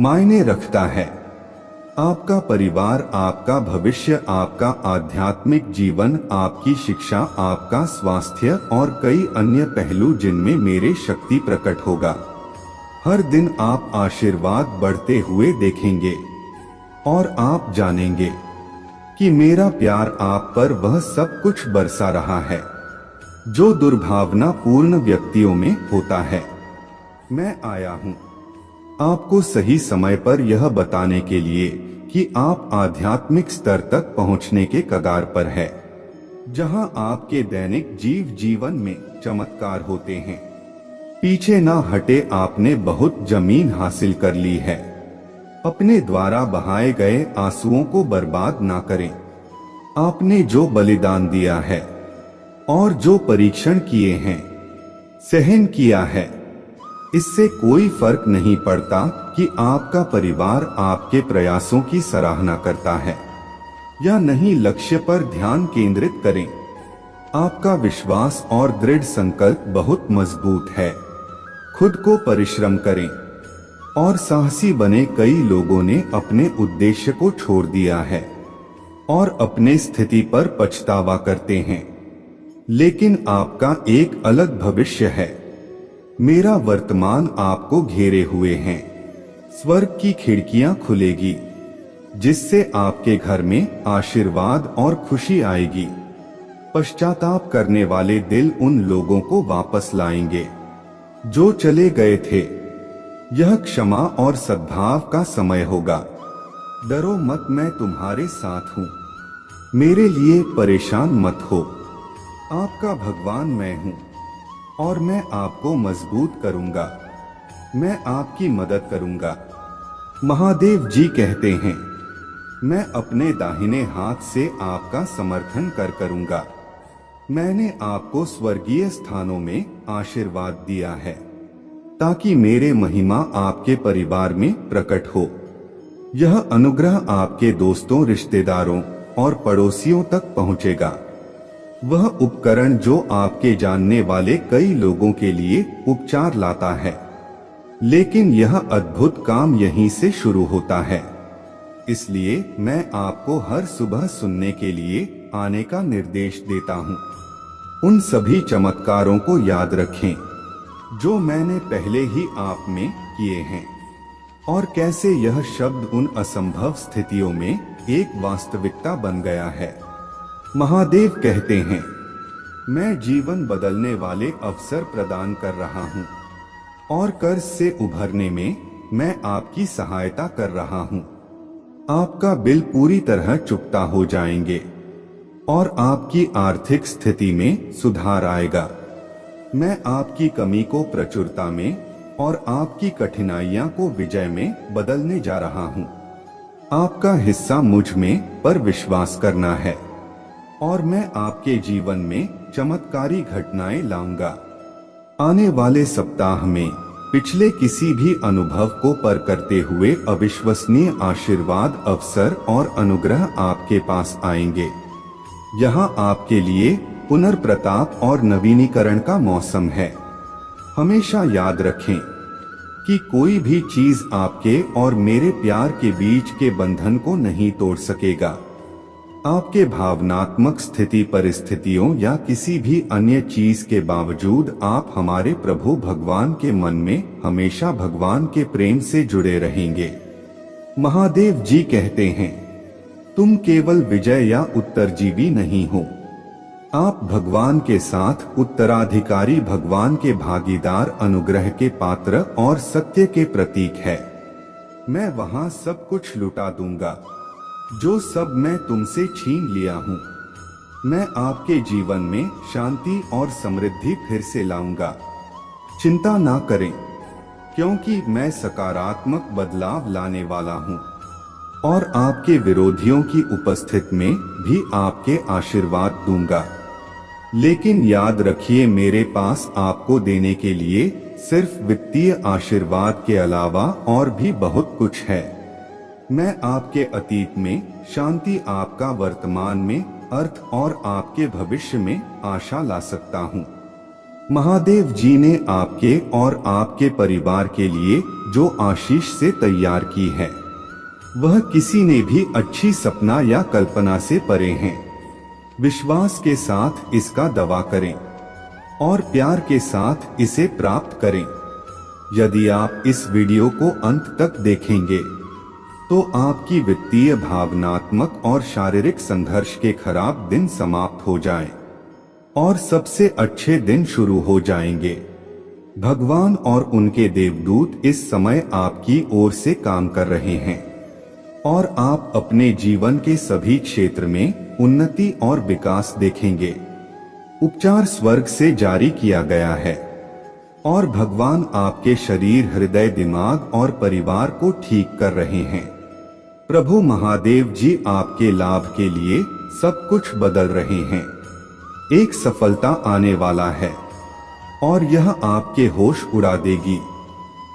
मायने रखता है आपका परिवार, आपका भविष्य, आपका आध्यात्मिक जीवन, आपकी शिक्षा, आपका स्वास्थ्य और कई अन्य पहलू जिनमें मेरे शक्ति प्रकट होगा। हर दिन आप आशीर्वाद बढ़ते हुए देखेंगे और आप जानेंगे कि मेरा प्यार आप पर वह सब कुछ बरसा रहा है जो दुर्भावना पूर्ण व्यक्तियों में होता है। मैं आया हूँ आपको सही समय पर यह बताने के लिए कि आप आध्यात्मिक स्तर तक पहुँचने के कगार पर है जहाँ आपके दैनिक जीवन में चमत्कार होते हैं। पीछे ना हटे, आपने बहुत जमीन हासिल कर ली है। अपने द्वारा बहाए गए आंसुओं को बर्बाद ना करें। आपने जो बलिदान दिया है और जो परीक्षण किए हैं, सहन किया है, इससे कोई फर्क नहीं पड़ता कि आपका परिवार आपके प्रयासों की सराहना करता है या नहीं। लक्ष्य पर ध्यान केंद्रित करें। आपका विश्वास और दृढ़ संकल्प बहुत मजबूत है। खुद को परिश्रम करें और साहसी बने। कई लोगों ने अपने उद्देश्य को छोड़ दिया है और अपने स्थिति पर पछतावा करते हैं, लेकिन आपका एक अलग भविष्य है। मेरा वर्तमान आपको घेरे हुए हैं। स्वर्ग की खिड़कियां खुलेगी जिससे आपके घर में आशीर्वाद और खुशी आएगी। पश्चाताप करने वाले दिल उन लोगों को वापस लाएंगे जो चले गए थे। यह क्षमा और सद्भाव का समय होगा। डरो मत, मैं तुम्हारे साथ हूँ। मेरे लिए परेशान मत हो। आपका भगवान मैं हूँ और मैं आपको मजबूत करूंगा। मैं आपकी मदद करूंगा। महादेव जी कहते हैं, मैं अपने दाहिने हाथ से आपका समर्थन करूंगा। मैंने आपको स्वर्गीय स्थानों में आशीर्वाद दिया है ताकि मेरे महिमा आपके परिवार में प्रकट हो। यह अनुग्रह आपके दोस्तों, रिश्तेदारों और पड़ोसियों तक पहुंचेगा। वह उपकरण जो आपके जानने वाले कई लोगों के लिए उपचार लाता है, लेकिन यह अद्भुत काम यहीं से शुरू होता है। इसलिए मैं आपको हर सुबह सुनने के लिए आने का निर्देश देता हूँ। उन सभी चमत्कारों को याद रखें जो मैंने पहले ही आप में किए हैं और कैसे यह शब्द उन असंभव स्थितियों में एक वास्तविकता बन गया है। महादेव कहते हैं, मैं जीवन बदलने वाले अवसर प्रदान कर रहा हूँ और कर्ज से उभरने में मैं आपकी सहायता कर रहा हूँ। आपका बिल पूरी तरह चुकता हो जाएंगे और आपकी आर्थिक स्थिति में सुधार आएगा। मैं आपकी कमी को प्रचुरता में और आपकी कठिनाइयां को विजय में बदलने जा रहा हूँ। आपका हिस्सा मुझ में पर विश्वास करना है और मैं आपके जीवन में चमत्कारी घटनाएं लाऊंगा। आने वाले सप्ताह में पिछले किसी भी अनुभव को पर करते हुए अविश्वसनीय आशीर्वाद, अवसर और अनुग्रह आपके पास आएंगे। यहाँ आपके लिए पुनर्प्रताप और नवीनीकरण का मौसम है। हमेशा याद रखें कि कोई भी चीज आपके और मेरे प्यार के बीच के बंधन को नहीं तोड़ सकेगा। आपके भावनात्मक स्थिति, परिस्थितियों या किसी भी अन्य चीज के बावजूद आप हमारे प्रभु भगवान के मन में हमेशा भगवान के प्रेम से जुड़े रहेंगे। महादेव जी कहते हैं, तुम केवल विजय या उत्तरजीवी नहीं हो, आप भगवान के साथ उत्तराधिकारी, भगवान के भागीदार, अनुग्रह के पात्र और सत्य के प्रतीक है। मैं वहां सब कुछ लुटा दूंगा जो सब मैं तुमसे छीन लिया हूँ। मैं आपके जीवन में शांति और समृद्धि फिर से लाऊंगा। चिंता ना करें, क्योंकि मैं सकारात्मक बदलाव लाने वाला हूँ और आपके विरोधियों की उपस्थिति में भी आपके आशीर्वाद दूंगा। लेकिन याद रखिए, मेरे पास आपको देने के लिए सिर्फ वित्तीय आशीर्वाद के अलावा और भी बहुत कुछ है। मैं आपके अतीत में शांति, आपका वर्तमान में अर्थ और आपके भविष्य में आशा ला सकता हूँ। महादेव जी ने आपके और आपके परिवार के लिए जो आशीष से तैयार की है, वह किसी ने भी अच्छी सपना या कल्पना से परे हैं। विश्वास के साथ इसका दावा करें और प्यार के साथ इसे प्राप्त करें। यदि आप इस वीडियो को अंत तक देखेंगे तो आपकी वित्तीय, भावनात्मक और शारीरिक संघर्ष के खराब दिन समाप्त हो जाएं और सबसे अच्छे दिन शुरू हो जाएंगे। भगवान और उनके देवदूत इस समय आपकी ओर से काम कर रहे हैं और आप अपने जीवन के सभी क्षेत्र में उन्नति और विकास देखेंगे। उपचार स्वर्ग से जारी किया गया है और भगवान आपके शरीर, हृदय, दिमाग और परिवार को ठीक कर रहे हैं। प्रभु महादेव जी आपके लाभ के लिए सब कुछ बदल रहे हैं। एक सफलता आने वाला है और यह आपके होश उड़ा देगी,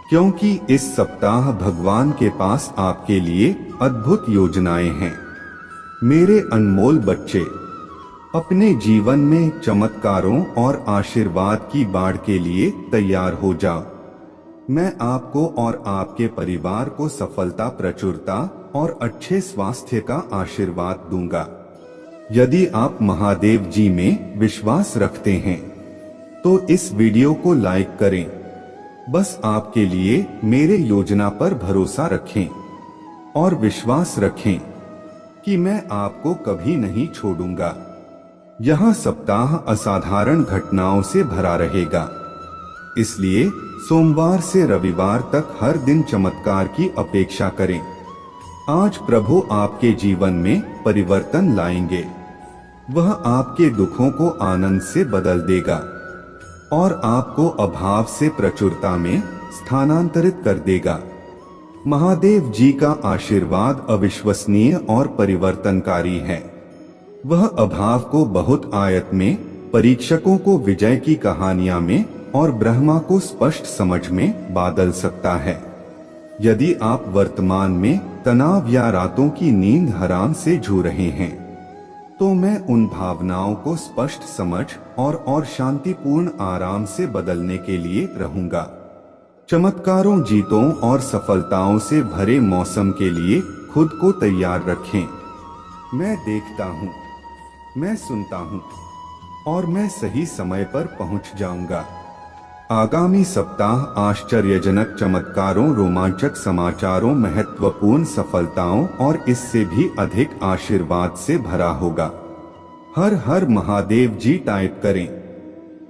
क्योंकि इस सप्ताह भगवान के पास आपके लिए अद्भुत योजनाएं हैं। मेरे अनमोल बच्चे, अपने जीवन में चमत्कारों और आशीर्वाद की बाढ़ के लिए तैयार हो जाओ। मैं आपको और आपके परिवार को सफलता, प्रचुरता और अच्छे स्वास्थ्य का आशीर्वाद दूंगा। यदि आप महादेव जी में विश्वास रखते हैं तो इस वीडियो को लाइक करें। बस आपके लिए मेरे योजना पर भरोसा रखें और विश्वास रखें कि मैं आपको कभी नहीं छोड़ूंगा। यह सप्ताह असाधारण घटनाओं से भरा रहेगा, इसलिए सोमवार से रविवार तक हर दिन चमत्कार की अपेक्षा करें। आज प्रभु आपके जीवन में परिवर्तन लाएंगे। वह आपके दुखों को आनंद से बदल देगा और आपको अभाव से प्रचुरता में स्थानांतरित कर देगा। महादेव जी का आशीर्वाद अविश्वसनीय और परिवर्तनकारी है। वह अभाव को बहुत आयत में, परीक्षकों को विजय की कहानियां में और ब्रह्मा को स्पष्ट समझ में बदल सकता है। यदि आप वर्तमान में तनाव या रातों की नींद हराम से जूझ रहे हैं, तो मैं उन भावनाओं को स्पष्ट समझ और शांतिपूर्ण आराम से बदलने के लिए रहूंगा। चमत्कारों, जीतों और सफलताओं से भरे मौसम के लिए खुद को तैयार रखें। मैं देखता हूँ, मैं सुनता हूँ और मैं सही समय पर पहुँच जाऊंगा। आगामी सप्ताह आश्चर्यजनक चमत्कारों, रोमांचक समाचारों, महत्वपूर्ण सफलताओं और इससे भी अधिक आशीर्वाद से भरा होगा। हर हर महादेव जी टाइप करें।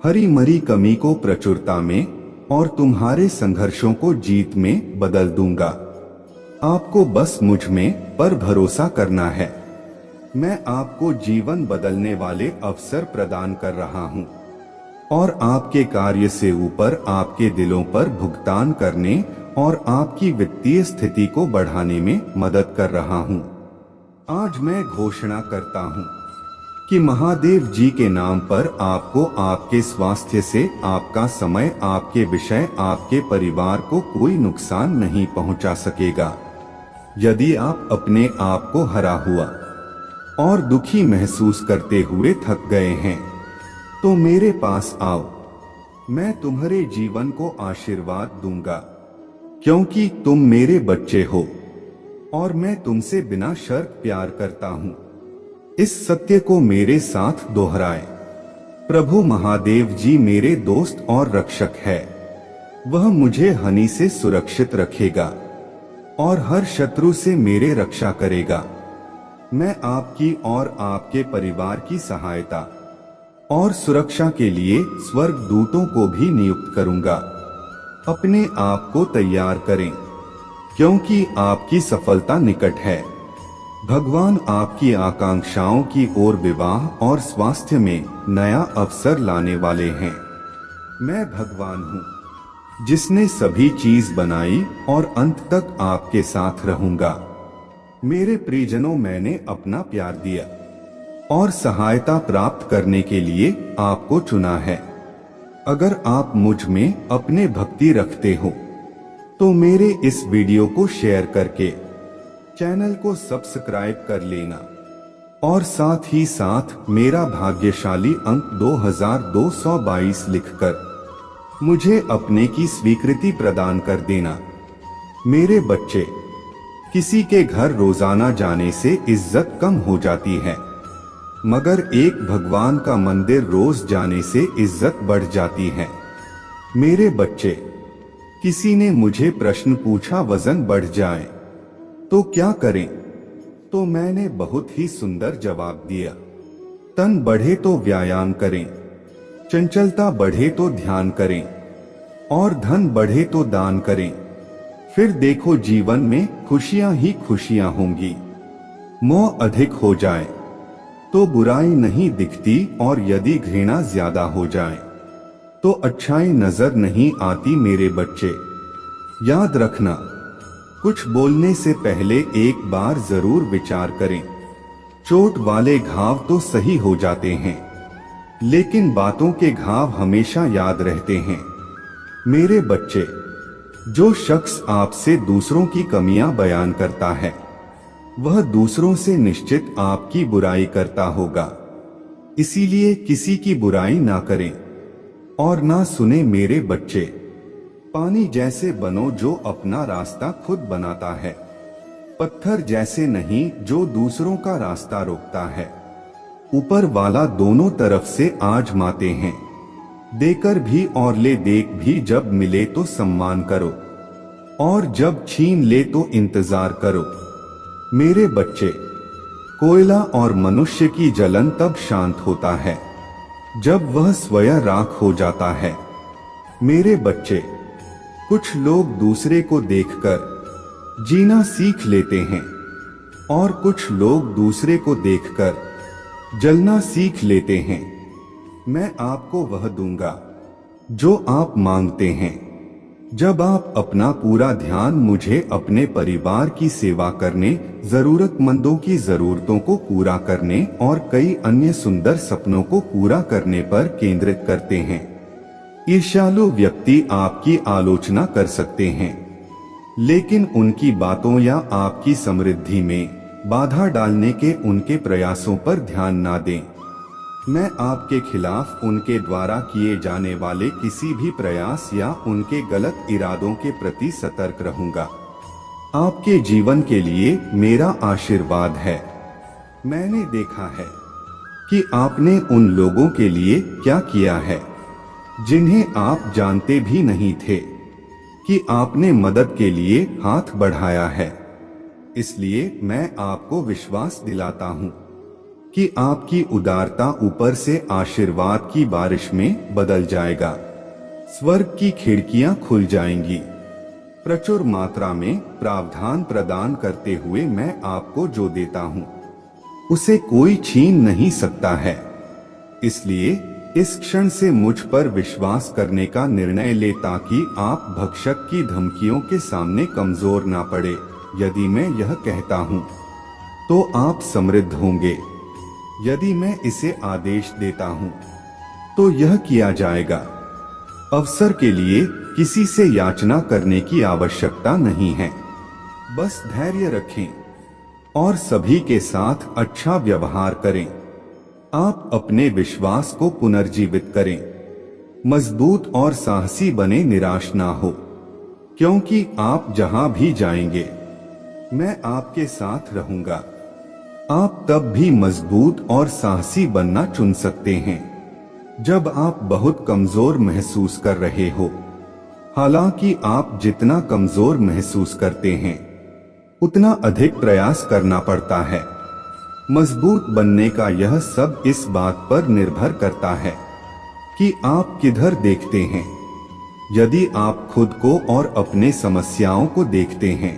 हरी मरी कमी को प्रचुरता में और तुम्हारे संघर्षों को जीत में बदल दूंगा। आपको बस मुझ में पर भरोसा करना है। मैं आपको जीवन बदलने वाले अवसर प्रदान कर रहा हूँ और आपके कार्य से ऊपर आपके दिलों पर भुगतान करने और आपकी वित्तीय स्थिति को बढ़ाने में मदद कर रहा हूँ। आज मैं घोषणा करता हूँ कि महादेव जी के नाम पर आपको आपके स्वास्थ्य से, आपका समय, आपके विषय, आपके परिवार को कोई नुकसान नहीं पहुंचा सकेगा। यदि आप अपने आप को हरा हुआ और दुखी महसूस करते हुए थक गए हैं तो मेरे पास आओ, मैं तुम्हारे जीवन को आशीर्वाद दूंगा, क्योंकि तुम मेरे बच्चे हो और मैं तुमसे बिना शर्त प्यार करता हूं। इस सत्य को मेरे साथ दोहराएं। प्रभु महादेव जी मेरे दोस्त और रक्षक है। वह मुझे हानि से सुरक्षित रखेगा और हर शत्रु से मेरे रक्षा करेगा। मैं आपकी और आपके परिवार की सहायता और सुरक्षा के लिए स्वर्ग दूतों को भी नियुक्त करूंगा। अपने आप को तैयार करें, क्योंकि आपकी सफलता निकट है। भगवान आपकी आकांक्षाओं की ओर विवाह और स्वास्थ्य में नया अवसर लाने वाले हैं। मैं भगवान हूँ जिसने सभी चीज बनाई और अंत तक आपके साथ रहूंगा। मेरे प्रियजनों, मैंने अपना प्यार दिया और सहायता प्राप्त करने के लिए आपको चुना है। अगर आप मुझ में अपने भक्ति रखते हो तो मेरे इस वीडियो को शेयर करके चैनल को सब्सक्राइब कर लेना और साथ ही साथ मेरा भाग्यशाली अंक 2222 लिखकर मुझे अपने की स्वीकृति प्रदान कर देना। मेरे बच्चे, किसी के घर रोजाना जाने से इज्जत कम हो जाती है, मगर एक भगवान का मंदिर रोज जाने से इज्जत बढ़ जाती है। मेरे बच्चे, किसी ने मुझे प्रश्न पूछा वजन बढ़ जाए तो क्या करें, तो मैंने बहुत ही सुंदर जवाब दिया। तन बढ़े तो व्यायाम करें, चंचलता बढ़े तो ध्यान करें और धन बढ़े तो दान करें। फिर देखो जीवन में खुशियां ही खुशियां होंगी। मोह अधिक हो जाए तो बुराई नहीं दिखती और यदि घृणा ज्यादा हो जाए तो अच्छाई नजर नहीं आती। मेरे बच्चे, याद रखना, कुछ बोलने से पहले एक बार जरूर विचार करें। चोट वाले घाव तो सही हो जाते हैं, लेकिन बातों के घाव हमेशा याद रहते हैं। मेरे बच्चे, जो शख्स आपसे दूसरों की कमियां बयान करता है वह दूसरों से निश्चित आपकी बुराई करता होगा। इसीलिए किसी की बुराई ना करें और ना सुने। मेरे बच्चे, पानी जैसे बनो जो अपना रास्ता खुद बनाता है, पत्थर जैसे नहीं जो दूसरों का रास्ता रोकता है। ऊपर वाला दोनों तरफ से आजमाते हैं, देकर भी और ले देख भी। जब मिले तो सम्मान करो और जब छीन ले तो इंतजार करो। मेरे बच्चे, कोयला और मनुष्य की जलन तब शांत होता है जब वह स्वयं राख हो जाता है। मेरे बच्चे, कुछ लोग दूसरे को देखकर जीना सीख लेते हैं और कुछ लोग दूसरे को देखकर जलना सीख लेते हैं। मैं आपको वह दूंगा जो आप मांगते हैं, जब आप अपना पूरा ध्यान मुझे, अपने परिवार की सेवा करने, जरूरतमंदों की जरूरतों को पूरा करने और कई अन्य सुंदर सपनों को पूरा करने पर केंद्रित करते हैं। ईर्ष्यालु व्यक्ति आपकी आलोचना कर सकते हैं, लेकिन उनकी बातों या आपकी समृद्धि में बाधा डालने के उनके प्रयासों पर ध्यान ना दें। मैं आपके खिलाफ उनके द्वारा किए जाने वाले किसी भी प्रयास या उनके गलत इरादों के प्रति सतर्क रहूंगा। आपके जीवन के लिए मेरा आशीर्वाद है। मैंने देखा है कि आपने उन लोगों के लिए क्या किया है जिन्हें आप जानते भी नहीं थे कि आपने मदद के लिए हाथ बढ़ाया है। इसलिए मैं आपको विश्वास दिलाता हूँ कि आपकी उदारता ऊपर से आशीर्वाद की बारिश में बदल जाएगा। स्वर्ग की खिड़कियां खुल जाएंगी। प्रचुर मात्रा में प्रावधान प्रदान करते हुए मैं आपको जो देता हूं उसे कोई छीन नहीं सकता है। इसलिए इस क्षण से मुझ पर विश्वास करने का निर्णय ले, ताकि आप भक्षक की धमकियों के सामने कमजोर ना पड़े। यदि मैं यह कहता हूं तो आप समृद्ध होंगे, यदि मैं इसे आदेश देता हूं तो यह किया जाएगा। अवसर के लिए किसी से याचना करने की आवश्यकता नहीं है। बस धैर्य रखें और सभी के साथ अच्छा व्यवहार करें। आप अपने विश्वास को पुनर्जीवित करें। मजबूत और साहसी बने, निराश ना हो, क्योंकि आप जहां भी जाएंगे मैं आपके साथ रहूंगा। आप तब भी मजबूत और साहसी बनना चुन सकते हैं जब आप बहुत कमजोर महसूस कर रहे हो। हालांकि आप जितना कमजोर महसूस करते हैं उतना अधिक प्रयास करना पड़ता है। मजबूत बनने का यह सब इस बात पर निर्भर करता है कि आप किधर देखते हैं। यदि आप खुद को और अपने समस्याओं को देखते हैं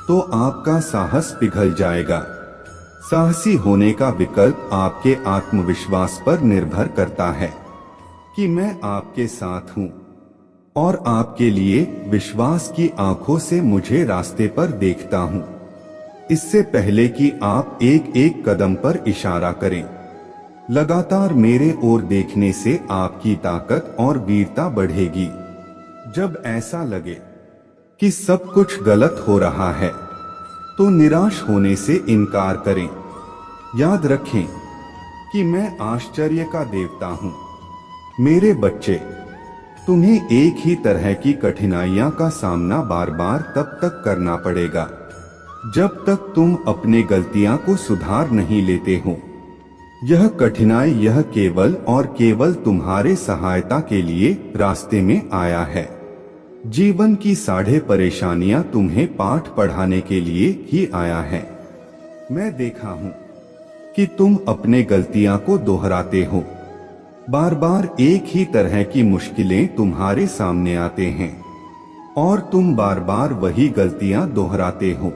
तो आपका साहस पिघल जाएगा। साहसी होने का विकल्प आपके आत्मविश्वास पर निर्भर करता है कि मैं आपके साथ हूं और आपके लिए विश्वास की आंखों से मुझे रास्ते पर देखता हूं। इससे पहले कि आप एक एक कदम पर इशारा करें, लगातार मेरे ओर देखने से आपकी ताकत और वीरता बढ़ेगी। जब ऐसा लगे कि सब कुछ गलत हो रहा है तो निराश होने से इनकार करें। याद रखें कि मैं आश्चर्य का देवता हूं। मेरे बच्चे, तुम्हें एक ही तरह की कठिनाइयां का सामना बार बार तब तक करना पड़ेगा जब तक तुम अपने गलतियां को सुधार नहीं लेते हो। यह कठिनाई यह केवल और केवल तुम्हारे सहायता के लिए रास्ते में आया है। जीवन की साढ़े परेशानियां तुम्हें पाठ पढ़ाने के लिए ही आया है। मैं देखा हूं कि तुम अपने गलतियां को दोहराते हो। बार बार एक ही तरह की मुश्किलें तुम्हारे सामने आते हैं और तुम बार बार वही गलतियां दोहराते हो।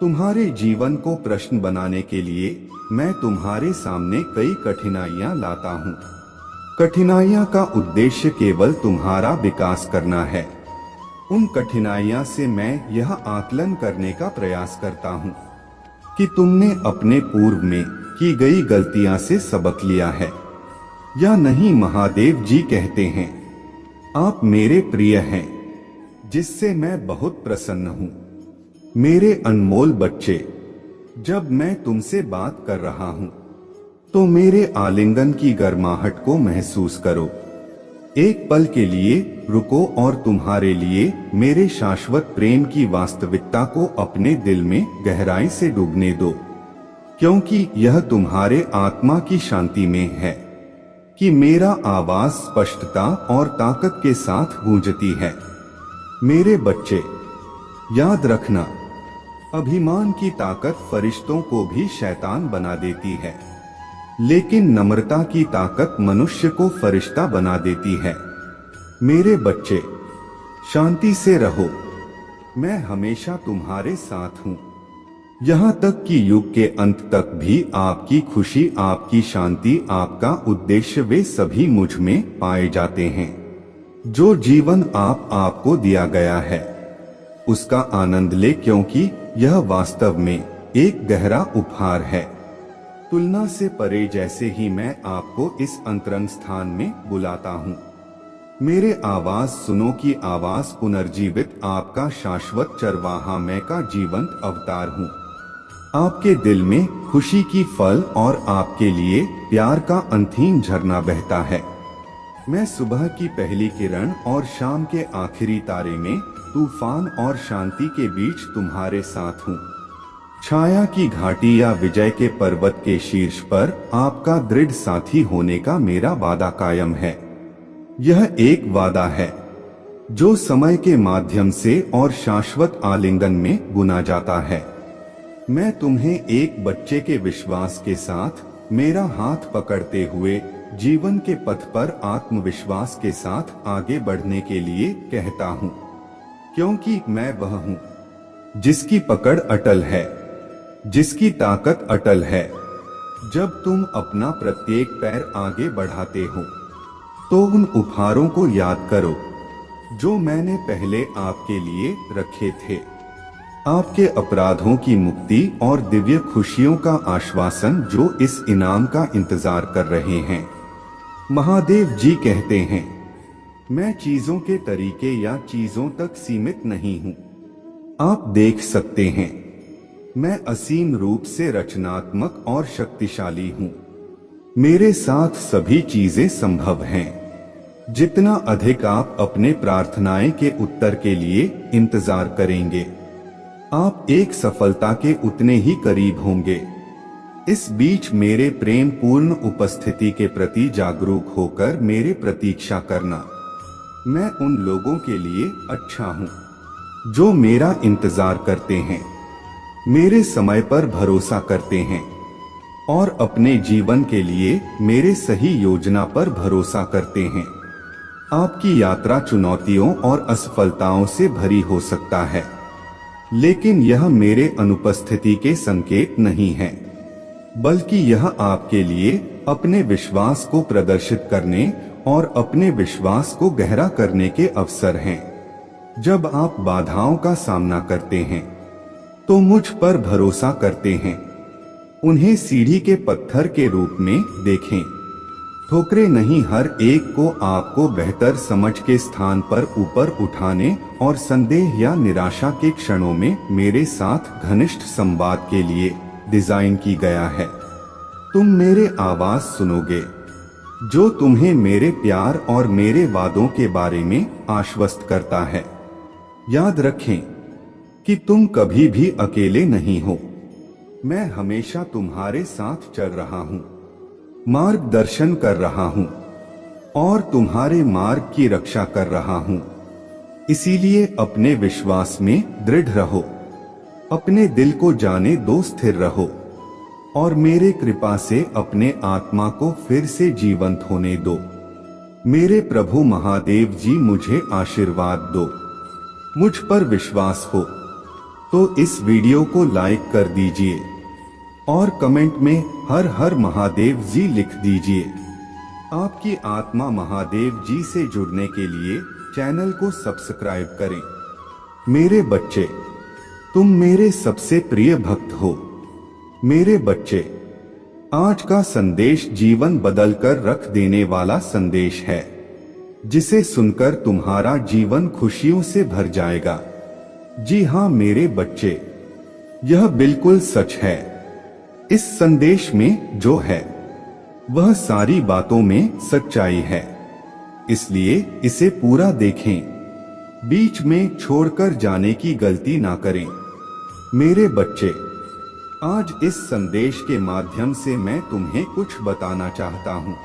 तुम्हारे जीवन को प्रश्न बनाने के लिए मैं तुम्हारे सामने कई कठिनाइयां लाता हूं। कठिनाइयां का उद्देश्य केवल तुम्हारा विकास करना है। उन कठिनाइयां से मैं यह आकलन करने का प्रयास करता हूं कि तुमने अपने पूर्व में की गई गलतियां से सबक लिया है या नहीं। महादेव जी कहते हैं, आप मेरे प्रिय हैं जिससे मैं बहुत प्रसन्न हूं। मेरे अनमोल बच्चे, जब मैं तुमसे बात कर रहा हूं तो मेरे आलिंगन की गर्माहट को महसूस करो। एक पल के लिए रुको और तुम्हारे लिए मेरे शाश्वत प्रेम की वास्तविकता को अपने दिल में गहराई से डूबने दो, क्योंकि यह तुम्हारे आत्मा की शांति में है कि मेरा आवाज स्पष्टता और ताकत के साथ गूंजती है। मेरे बच्चे, याद रखना, अभिमान की ताकत फरिश्तों को भी शैतान बना देती है, लेकिन नम्रता की ताकत मनुष्य को फरिश्ता बना देती है। मेरे बच्चे, शांति से रहो। मैं हमेशा तुम्हारे साथ हूँ। यहाँ तक कि युग के अंत तक भी आपकी खुशी, आपकी शांति, आपका उद्देश्य वे सभी मुझ में पाए जाते हैं। जो जीवन आपको दिया गया है उसका आनंद ले, क्योंकि यह वास्तव में एक गहरा उपहार है। तुलना से परे जैसे ही मैं आपको इस अंतरंग स्थान में बुलाता हूँ, मेरे आवाज सुनो की आवाज पुनर्जीवित आपका शाश्वत चरवाहा मैं का जीवंत अवतार हूँ। आपके दिल में खुशी की फल और आपके लिए प्यार का अनथीम झरना बहता है। मैं सुबह की पहली किरण और शाम के आखिरी तारे में, तूफान और शांति के बीच तुम्हारे साथ हूँ। छाया की घाटी या विजय के पर्वत के शीर्ष पर आपका दृढ़ साथी होने का मेरा वादा कायम है। यह एक वादा है जो समय के माध्यम से और शाश्वत आलिंगन में बुना जाता है। मैं तुम्हें एक बच्चे के विश्वास के साथ, मेरा हाथ पकड़ते हुए जीवन के पथ पर आत्मविश्वास के साथ आगे बढ़ने के लिए कहता हूँ, क्योंकि मैं वह हूँ जिसकी पकड़ अटल है, जिसकी ताकत अटल है। जब तुम अपना प्रत्येक पैर आगे बढ़ाते हो तो उन उपहारों को याद करो जो मैंने पहले आपके लिए रखे थे। आपके अपराधों की मुक्ति और दिव्य खुशियों का आश्वासन जो इस इनाम का इंतजार कर रहे हैं। महादेव जी कहते हैं, मैं चीजों के तरीके या चीजों तक सीमित नहीं हूं। आप देख सकते हैं, मैं असीम रूप से रचनात्मक और शक्तिशाली हूं। मेरे साथ सभी चीजें संभव हैं। जितना अधिक आप अपने प्रार्थनाएं के उत्तर के लिए इंतजार करेंगे, आप एक सफलता के उतने ही करीब होंगे। इस बीच मेरे प्रेम पूर्ण उपस्थिति के प्रति जागरूक होकर मेरी प्रतीक्षा करना। मैं उन लोगों के लिए अच्छा हूं जो मेरा इंतजार करते हैं, मेरे समय पर भरोसा करते हैं और अपने जीवन के लिए मेरे सही योजना पर भरोसा करते हैं। आपकी यात्रा चुनौतियों और असफलताओं से भरी हो सकता है, लेकिन यह मेरे अनुपस्थिति के संकेत नहीं है, बल्कि यह आपके लिए अपने विश्वास को प्रदर्शित करने और अपने विश्वास को गहरा करने के अवसर हैं। जब आप बाधाओं का सामना करते हैं तो मुझ पर भरोसा करते हैं। उन्हें सीढ़ी के पत्थर के रूप में देखें। ठोकरें नहीं, हर एक को आपको बेहतर समझ के स्थान पर ऊपर उठाने और संदेह या निराशा के क्षणों में मेरे साथ घनिष्ठ संवाद के लिए डिजाइन की गया है। तुम मेरे आवाज सुनोगे जो तुम्हें मेरे प्यार और मेरे वादों के बारे में आश्वस्त करता है। याद रखें कि तुम कभी भी अकेले नहीं हो। मैं हमेशा तुम्हारे साथ चल रहा हूं, मार्गदर्शन कर रहा हूं और तुम्हारे मार्ग की रक्षा कर रहा हूं। इसीलिए अपने विश्वास में दृढ़ रहो, अपने दिल को जाने दो, स्थिर रहो और मेरे कृपा से अपने आत्मा को फिर से जीवंत होने दो। मेरे प्रभु महादेव जी मुझे आशीर्वाद दो। मुझ पर विश्वास हो तो इस वीडियो को लाइक कर दीजिए और कमेंट में हर हर महादेव जी लिख दीजिए। आपकी आत्मा महादेव जी से जुड़ने के लिए चैनल को सब्सक्राइब करें। मेरे बच्चे, तुम मेरे सबसे प्रिय भक्त हो। मेरे बच्चे, आज का संदेश जीवन बदलकर रख देने वाला संदेश है, जिसे सुनकर तुम्हारा जीवन खुशियों से भर जाएगा। जी हाँ मेरे बच्चे, यह बिल्कुल सच है। इस संदेश में जो है वह सारी बातों में सच्चाई है, इसलिए इसे पूरा देखें। बीच में छोड़कर जाने की गलती ना करें। मेरे बच्चे, आज इस संदेश के माध्यम से मैं तुम्हें कुछ बताना चाहता हूँ।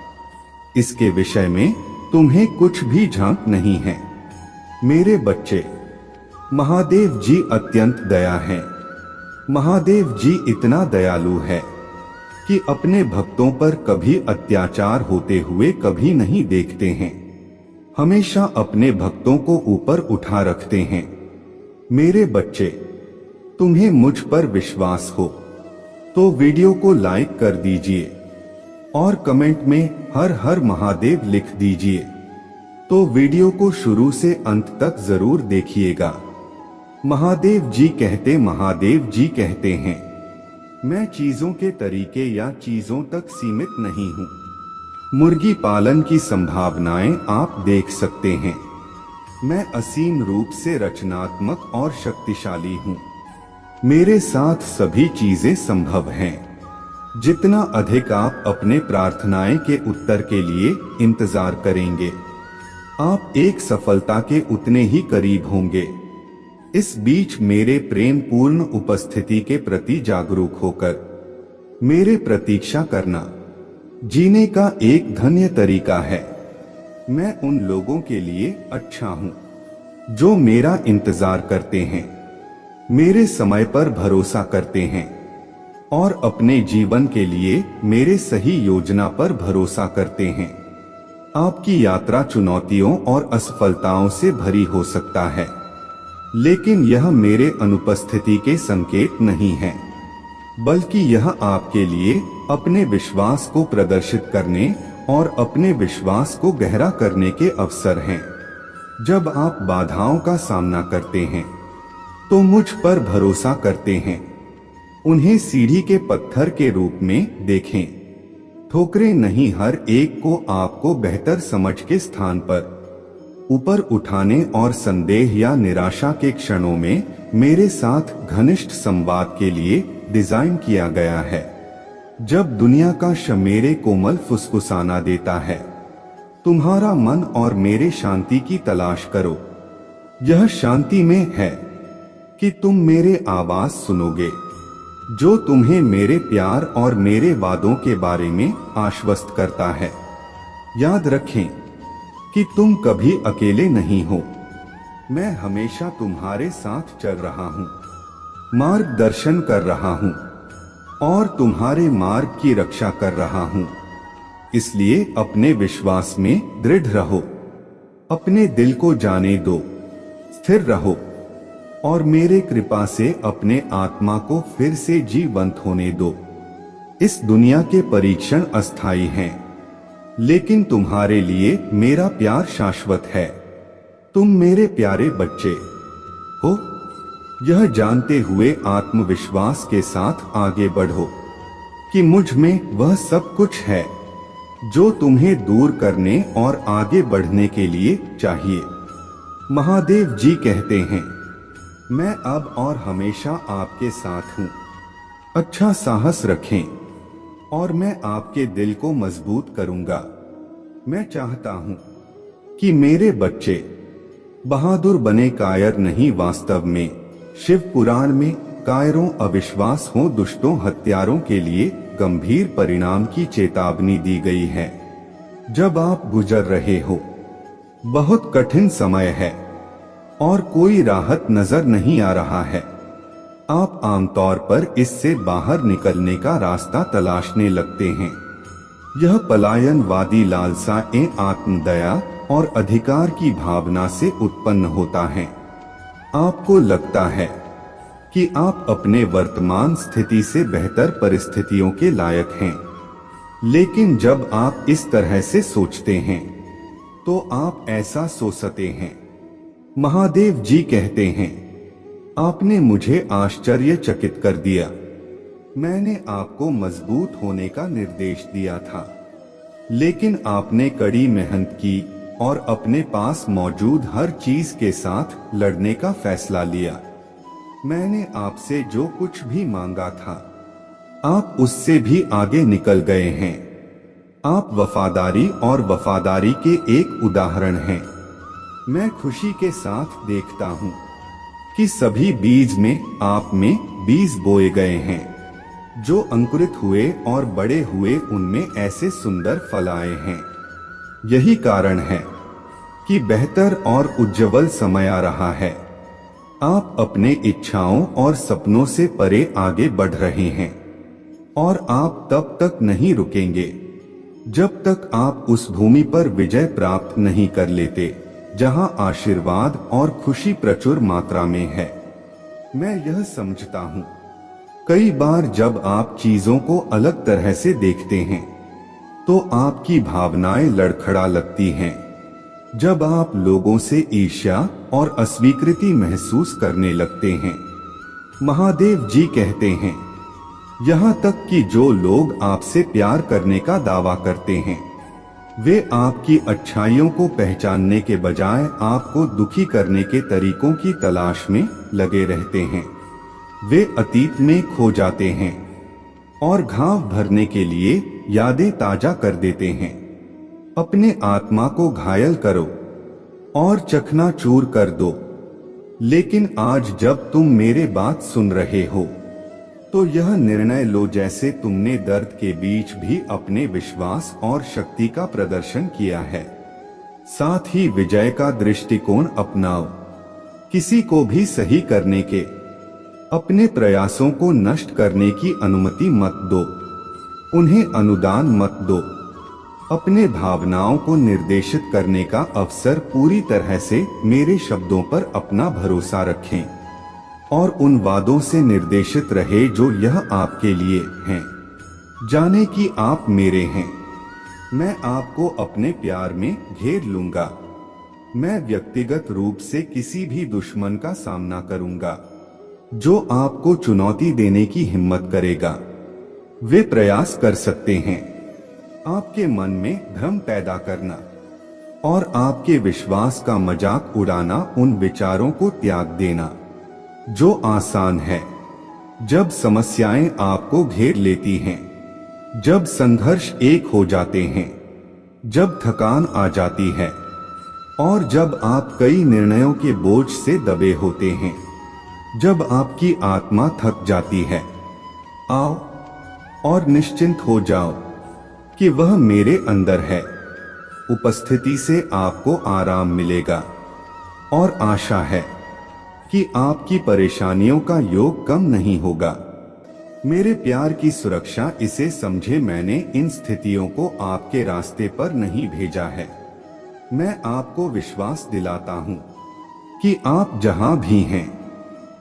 इसके विषय में तुम्हें कुछ भी झांक नहीं है। मेरे बच्चे, महादेव जी अत्यंत दया हैं। महादेव जी इतना दयालु है कि अपने भक्तों पर कभी अत्याचार होते हुए कभी नहीं देखते हैं। हमेशा अपने भक्तों को ऊपर उठा रखते हैं। मेरे बच्चे, तुम्हें मुझ पर विश्वास हो तो वीडियो को लाइक कर दीजिए और कमेंट में हर हर महादेव लिख दीजिए। तो वीडियो को शुरू से अंत तक जरूर देखिएगा। महादेव जी कहते हैं, मैं चीजों के तरीके या चीजों तक सीमित नहीं हूँ। मुर्गी पालन की संभावनाएं आप देख सकते हैं। मैं असीम रूप से रचनात्मक और शक्तिशाली हूँ। मेरे साथ सभी चीजें संभव हैं। जितना अधिक आप अपने प्रार्थनाएं के उत्तर के लिए इंतजार करेंगे, आप एक सफलता के उतने ही करीब होंगे। इस बीच मेरे प्रेम पूर्ण उपस्थिति के प्रति जागरूक होकर मेरे प्रतीक्षा करना जीने का एक धन्य तरीका है। मैं उन लोगों के लिए अच्छा हूं जो मेरा इंतजार करते हैं, मेरे समय पर भरोसा करते हैं और अपने जीवन के लिए मेरे सही योजना पर भरोसा करते हैं। आपकी यात्रा चुनौतियों और असफलताओं से भरी हो सकता है, लेकिन यह मेरे अनुपस्थिति के संकेत नहीं है, बल्कि यह आपके लिए अपने विश्वास को प्रदर्शित करने और अपने विश्वास को गहरा करने के अवसर हैं। जब आप बाधाओं का सामना करते हैं तो मुझ पर भरोसा करते हैं। उन्हें सीढ़ी के पत्थर के रूप में देखें। ठोकरें नहीं, हर एक को आपको बेहतर समझ के स्थान पर ऊपर उठाने और संदेह या निराशा के क्षणों में मेरे साथ घनिष्ठ संवाद के लिए डिजाइन किया गया है। जब दुनिया का मेरे कोमल फुसफुसाना देता है, तुम्हारा मन और मेरे शांति की तलाश करो। यह शांति में है कि तुम मेरे आवाज सुनोगे, जो तुम्हें मेरे प्यार और मेरे वादों के बारे में आश्वस्त करता है। याद रखें कि तुम कभी अकेले नहीं हो। मैं हमेशा तुम्हारे साथ चल रहा हूँ, मार्गदर्शन कर रहा हूँ और तुम्हारे मार्ग की रक्षा कर रहा हूँ। इसलिए अपने विश्वास में दृढ़ रहो, अपने दिल को जाने दो, स्थिर रहो और मेरे कृपा से अपने आत्मा को फिर से जीवंत होने दो। इस दुनिया के परीक्षण अस्थायी हैं, लेकिन तुम्हारे लिए मेरा प्यार शाश्वत है। तुम मेरे प्यारे बच्चे हो। यह जानते हुए आत्मविश्वास के साथ आगे बढ़ो कि मुझ में वह सब कुछ है जो तुम्हें दूर करने और आगे बढ़ने के लिए चाहिए। महादेव जी कहते हैं, मैं अब और हमेशा आपके साथ हूँ। अच्छा साहस रखें और मैं आपके दिल को मजबूत करूंगा। मैं चाहता हूँ कि मेरे बच्चे बहादुर बने, कायर नहीं। वास्तव में शिव पुराण में कायरों, अविश्वास हो, दुष्टों, हत्यारों के लिए गंभीर परिणाम की चेतावनी दी गई है। जब आप गुजर रहे हो, बहुत कठिन समय है और कोई राहत नजर नहीं आ रहा है, आप आमतौर पर इससे बाहर निकलने का रास्ता तलाशने लगते हैं। यह पलायनवादी लालसाएं आत्मदया और अधिकार की भावना से उत्पन्न होता है। आपको लगता है कि आप अपने वर्तमान स्थिति से बेहतर परिस्थितियों के लायक हैं, लेकिन जब आप इस तरह से सोचते हैं तो आप ऐसा सोचते हैं। महादेव जी कहते हैं, आपने मुझे आश्चर्यचकित कर दिया। मैंने आपको मजबूत होने का निर्देश दिया था, लेकिन आपने कड़ी मेहनत की और अपने पास मौजूद हर चीज के साथ लड़ने का फैसला लिया। मैंने आपसे जो कुछ भी मांगा था, आप उससे भी आगे निकल गए हैं। आप वफादारी और वफादारी के एक उदाहरण हैं। मैं खुशी के साथ देखता हूँ कि सभी बीज में आप में बीज बोए गए हैं, जो अंकुरित हुए और बड़े हुए, उनमें ऐसे सुंदर फल आए हैं। यही कारण है कि बेहतर और उज्जवल समय आ रहा है। आप अपने इच्छाओं और सपनों से परे आगे बढ़ रहे हैं और आप तब तक नहीं रुकेंगे जब तक आप उस भूमि पर विजय प्राप्त नहीं कर लेते जहां आशीर्वाद और खुशी प्रचुर मात्रा में है। मैं यह समझता हूं, कई बार जब आप चीजों को अलग तरह से देखते हैं तो आपकी भावनाएं लड़खड़ा लगती हैं। जब आप लोगों से ईर्ष्या और अस्वीकृति महसूस करने लगते हैं। महादेव जी कहते हैं, यहाँ तक कि जो लोग आपसे प्यार करने का दावा करते हैं, वे आपकी अच्छाइयों को पहचानने के बजाय आपको दुखी करने के तरीकों की तलाश में लगे रहते हैं। वे अतीत में खो जाते हैं और घाव भरने के लिए यादें ताजा कर देते हैं। अपने आत्मा को घायल करो और चकनाचूर कर दो। लेकिन आज जब तुम मेरे बात सुन रहे हो तो यह निर्णय लो, जैसे तुमने दर्द के बीच भी अपने विश्वास और शक्ति का प्रदर्शन किया है। साथ ही विजय का दृष्टिकोण अपनाओ। किसी को भी सही करने के अपने प्रयासों को नष्ट करने की अनुमति मत दो। उन्हें अनुदान मत दो। अपने भावनाओं को निर्देशित करने का अवसर पूरी तरह से मेरे शब्दों पर अपना भरोसा रखें और उन वादों से निर्देशित रहे जो यह आपके लिए हैं। जाने कि आप मेरे हैं। मैं आपको अपने प्यार में घेर लूंगा। मैं व्यक्तिगत रूप से किसी भी दुश्मन का सामना करूंगा। जो आपको चुनौती देने की हिम्मत करेगा वे प्रयास कर सकते हैं आपके मन में भ्रम पैदा करना और आपके विश्वास का मजाक उड़ाना। उन विचारों को त्याग देना जो आसान है। जब समस्याएं आपको घेर लेती हैं, जब संघर्ष एक हो जाते हैं, जब थकान आ जाती है और जब आप कई निर्णयों के बोझ से दबे होते हैं, जब आपकी आत्मा थक जाती है, आओ और निश्चिंत हो जाओ कि वह मेरे अंदर है। उपस्थिति से आपको आराम मिलेगा और आशा है कि आपकी परेशानियों का योग कम नहीं होगा। मेरे प्यार की सुरक्षा इसे समझे, मैंने इन स्थितियों को आपके रास्ते पर नहीं भेजा है। मैं आपको विश्वास दिलाता हूं कि आप जहां भी हैं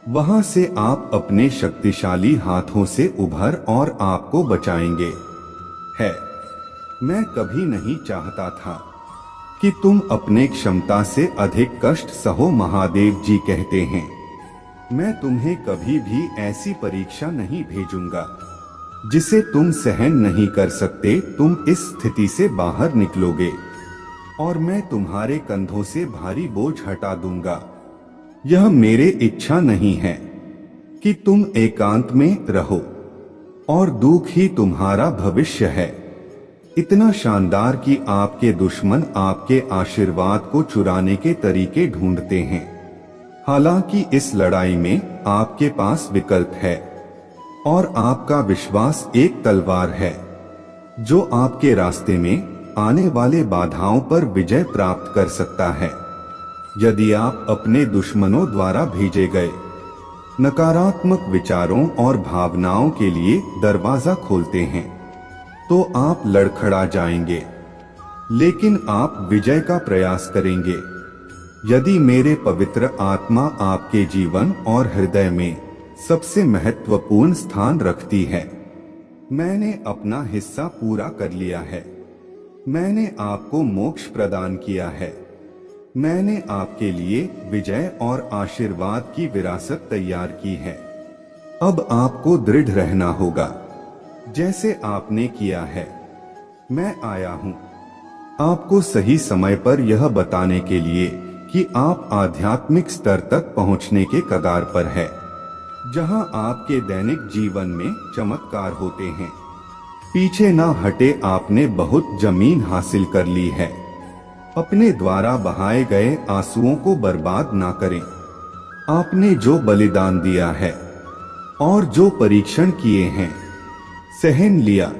वहां से आप अपने शक्तिशाली हाथों से उभर और आपको बचाएंगे। है मैं कभी नहीं चाहता था कि तुम अपने क्षमता से अधिक कष्ट सहो। महादेव जी कहते हैं, मैं तुम्हें कभी भी ऐसी परीक्षा नहीं भेजूंगा जिसे तुम सहन नहीं कर सकते। तुम इस स्थिति से बाहर निकलोगे और मैं तुम्हारे कंधों से भारी बोझ हटा दूंगा। यह मेरी इच्छा नहीं है कि तुम एकांत में रहो और दुख ही तुम्हारा भविष्य है। इतना शानदार कि आपके दुश्मन आपके आशीर्वाद को चुराने के तरीके ढूंढते हैं। हालांकि इस लड़ाई में आपके पास विकल्प है और आपका विश्वास एक तलवार है जो आपके रास्ते में आने वाले बाधाओं पर विजय प्राप्त कर सकता है। यदि आप अपने दुश्मनों द्वारा भेजे गए नकारात्मक विचारों और भावनाओं के लिए दरवाजा खोलते हैं तो आप लड़खड़ा जाएंगे, लेकिन आप विजय का प्रयास करेंगे। यदि मेरे पवित्र आत्मा आपके जीवन और हृदय में सबसे महत्वपूर्ण स्थान रखती है, मैंने अपना हिस्सा पूरा कर लिया है। मैंने आपको मोक्ष प्रदान किया है। मैंने आपके लिए विजय और आशीर्वाद की विरासत तैयार की है। अब आपको दृढ़ रहना होगा जैसे आपने किया है। मैं आया हूं आपको सही समय पर यह बताने के लिए कि आप आध्यात्मिक स्तर तक पहुंचने के कगार पर है, जहां आपके दैनिक जीवन में चमत्कार होते हैं। पीछे ना हटे, आपने बहुत जमीन हासिल कर ली है। अपने द्वारा बहाए गए आंसुओं को बर्बाद ना करें। आपने जो बलिदान दिया है और जो परीक्षण किए हैं, सहन लिया,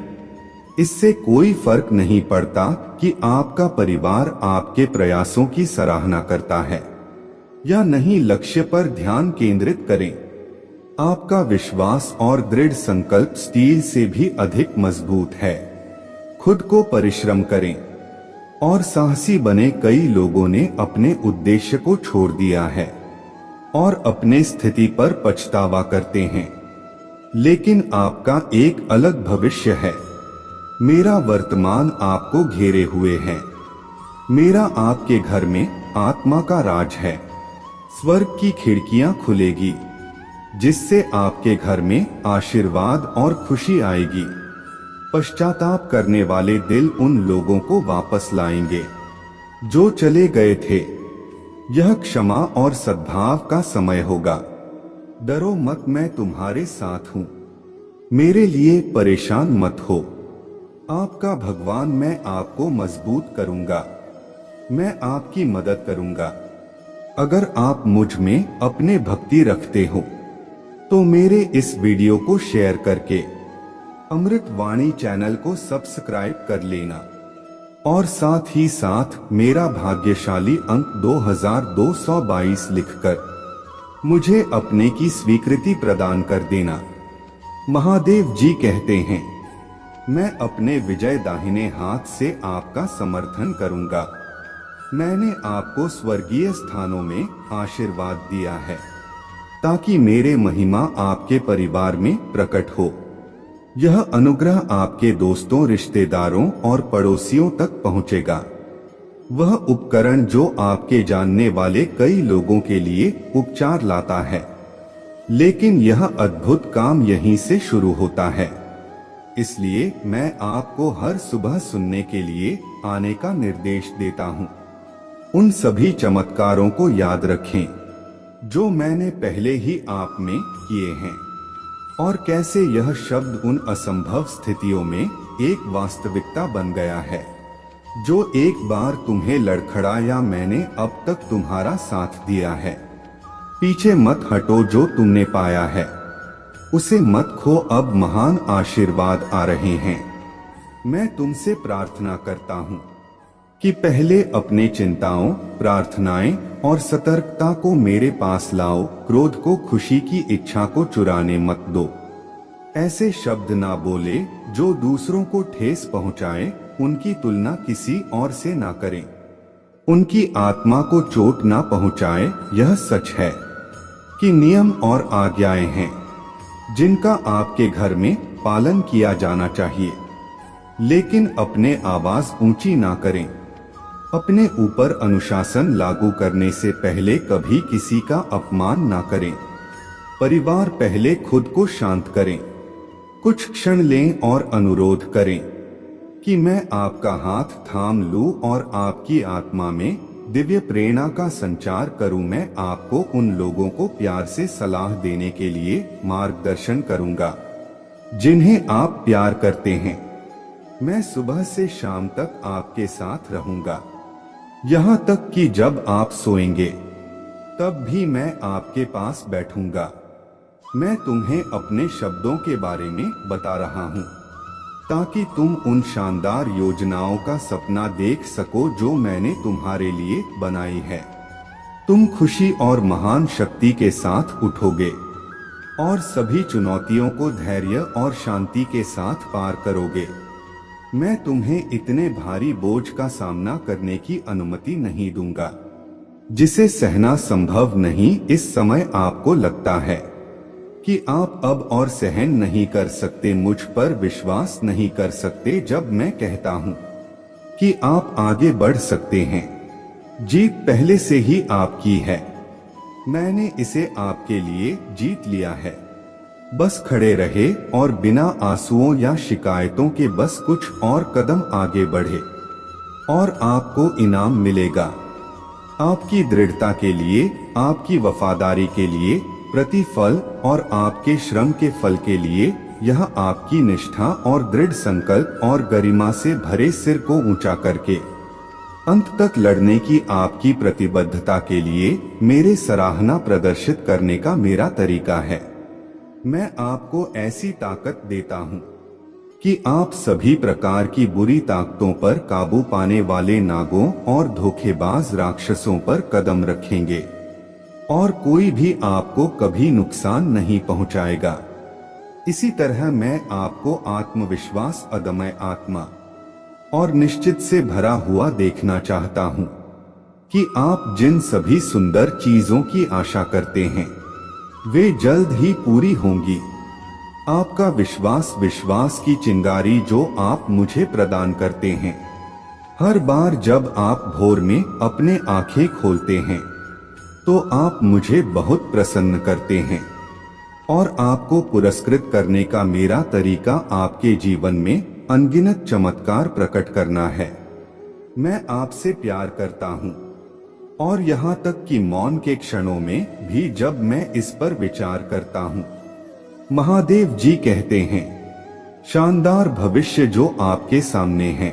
इससे कोई फर्क नहीं पड़ता कि आपका परिवार आपके प्रयासों की सराहना करता है या नहीं। लक्ष्य पर ध्यान केंद्रित करें। आपका विश्वास और दृढ़ संकल्प स्टील से भी अधिक मजबूत है। खुद को परिश्रम करें और साहसी बने। कई लोगों ने अपने उद्देश्य को छोड़ दिया है और अपने स्थिति पर पछतावा करते हैं, लेकिन आपका एक अलग भविष्य है। मेरा वर्तमान आपको घेरे हुए है। मेरा आपके घर में आत्मा का राज है। स्वर्ग की खिड़कियां खुलेगी जिससे आपके घर में आशीर्वाद और खुशी आएगी। पश्चाताप करने वाले दिल उन लोगों को वापस लाएंगे जो चले गए थे। यह क्षमा और सद्भाव का समय होगा। डरो मत, मैं तुम्हारे साथ हूं। मेरे लिए परेशान मत हो। आपका भगवान, मैं आपको मजबूत करूंगा। मैं आपकी मदद करूंगा। अगर आप मुझ में अपने भक्ति रखते हो तो मेरे इस वीडियो को शेयर करके अमृत वाणी चैनल को सब्सक्राइब कर लेना और साथ ही साथ मेरा भाग्यशाली अंक 2222 लिखकर मुझे अपने की स्वीकृति प्रदान कर देना। महादेव जी कहते हैं, मैं अपने विजय दाहिने हाथ से आपका समर्थन करूंगा। मैंने आपको स्वर्गीय स्थानों में आशीर्वाद दिया है ताकि मेरे महिमा आपके परिवार में प्रकट हो। यह अनुग्रह आपके दोस्तों, रिश्तेदारों और पड़ोसियों तक पहुंचेगा। वह उपकरण जो आपके जानने वाले कई लोगों के लिए उपचार लाता है, लेकिन यह अद्भुत काम यहीं से शुरू होता है। इसलिए मैं आपको हर सुबह सुनने के लिए आने का निर्देश देता हूँ। उन सभी चमत्कारों को याद रखें जो मैंने पहले ही आप में किए हैं, और कैसे यह शब्द उन असंभव स्थितियों में एक वास्तविकता बन गया है जो एक बार तुम्हें लड़खड़ाया। मैंने अब तक तुम्हारा साथ दिया है। पीछे मत हटो, जो तुमने पाया है उसे मत खो। अब महान आशीर्वाद आ रहे हैं। मैं तुमसे प्रार्थना करता हूँ कि पहले अपने चिंताओं, प्रार्थनाएं और सतर्कता को मेरे पास लाओ। क्रोध को, खुशी की इच्छा को चुराने मत दो। ऐसे शब्द ना बोले जो दूसरों को ठेस पहुंचाए। उनकी तुलना किसी और से ना करें। उनकी आत्मा को चोट ना पहुंचाए। यह सच है कि नियम और आज्ञाएं हैं जिनका आपके घर में पालन किया जाना चाहिए, लेकिन अपने आवाज ऊंची ना करें। अपने ऊपर अनुशासन लागू करने से पहले कभी किसी का अपमान ना करें। परिवार पहले खुद को शांत करें। कुछ क्षण लें और अनुरोध करें कि मैं आपका हाथ थाम लूं और आपकी आत्मा में दिव्य प्रेरणा का संचार करूं। मैं आपको उन लोगों को प्यार से सलाह देने के लिए मार्गदर्शन करूंगा जिन्हें आप प्यार करते हैं। मैं सुबह से शाम तक आपके साथ रहूंगा, यहाँ तक कि जब आप सोएंगे तब भी मैं आपके पास बैठूंगा। मैं तुम्हें अपने शब्दों के बारे में बता रहा हूँ ताकि तुम उन शानदार योजनाओं का सपना देख सको जो मैंने तुम्हारे लिए बनाई है। तुम खुशी और महान शक्ति के साथ उठोगे और सभी चुनौतियों को धैर्य और शांति के साथ पार करोगे। मैं तुम्हें इतने भारी बोझ का सामना करने की अनुमति नहीं दूंगा जिसे सहना संभव नहीं। इस समय आपको लगता है कि आप अब और सहन नहीं कर सकते, मुझ पर विश्वास नहीं कर सकते जब मैं कहता हूं कि आप आगे बढ़ सकते हैं। जीत पहले से ही आपकी है। मैंने इसे आपके लिए जीत लिया है। बस खड़े रहे और बिना आंसुओं या शिकायतों के बस कुछ और कदम आगे बढ़े और आपको इनाम मिलेगा। आपकी दृढ़ता के लिए, आपकी वफादारी के लिए प्रतिफल और आपके श्रम के फल के लिए यह आपकी निष्ठा और दृढ़ संकल्प और गरिमा से भरे सिर को ऊंचा करके अंत तक लड़ने की आपकी प्रतिबद्धता के लिए मेरे सराहना प्रदर्शित करने का मेरा तरीका है। मैं आपको ऐसी ताकत देता हूं कि आप सभी प्रकार की बुरी ताकतों पर काबू पाने वाले नागों और धोखेबाज राक्षसों पर कदम रखेंगे और कोई भी आपको कभी नुकसान नहीं पहुंचाएगा। इसी तरह मैं आपको आत्मविश्वास, अदम्य आत्मा और निश्चित से भरा हुआ देखना चाहता हूं कि आप जिन सभी सुंदर चीजों की आशा करते हैं वे जल्द ही पूरी होंगी। आपका विश्वास, विश्वास की चिंगारी जो आप मुझे प्रदान करते हैं हर बार जब आप भोर में अपने आंखें खोलते हैं तो आप मुझे बहुत प्रसन्न करते हैं। और आपको पुरस्कृत करने का मेरा तरीका आपके जीवन में अनगिनत चमत्कार प्रकट करना है। मैं आपसे प्यार करता हूं और यहाँ तक कि मौन के क्षणों में भी जब मैं इस पर विचार करता हूं। महादेव जी कहते हैं, शानदार भविष्य जो आपके सामने है,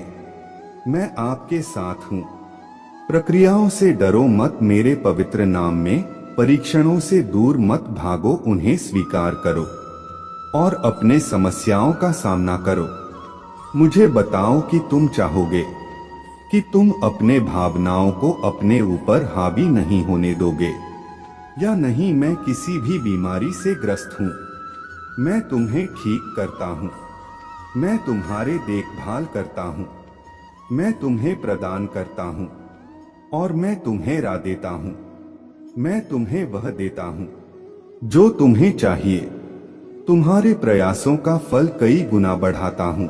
मैं आपके साथ हूं। प्रक्रियाओं से डरो मत, मेरे पवित्र नाम में परीक्षणों से दूर मत भागो, उन्हें स्वीकार करो और अपने समस्याओं का सामना करो। मुझे बताओ कि तुम चाहोगे कि तुम अपने भावनाओं को अपने ऊपर हावी नहीं होने दोगे या नहीं। मैं किसी भी बीमारी से ग्रस्त हूँ, मैं तुम्हें ठीक करता हूँ, मैं तुम्हारे देखभाल करता हूँ, मैं तुम्हें प्रदान करता हूँ और मैं तुम्हें राह देता हूँ। मैं तुम्हें वह देता हूँ जो तुम्हें चाहिए। तुम्हारे प्रयासों का फल कई गुना बढ़ाता हूँ।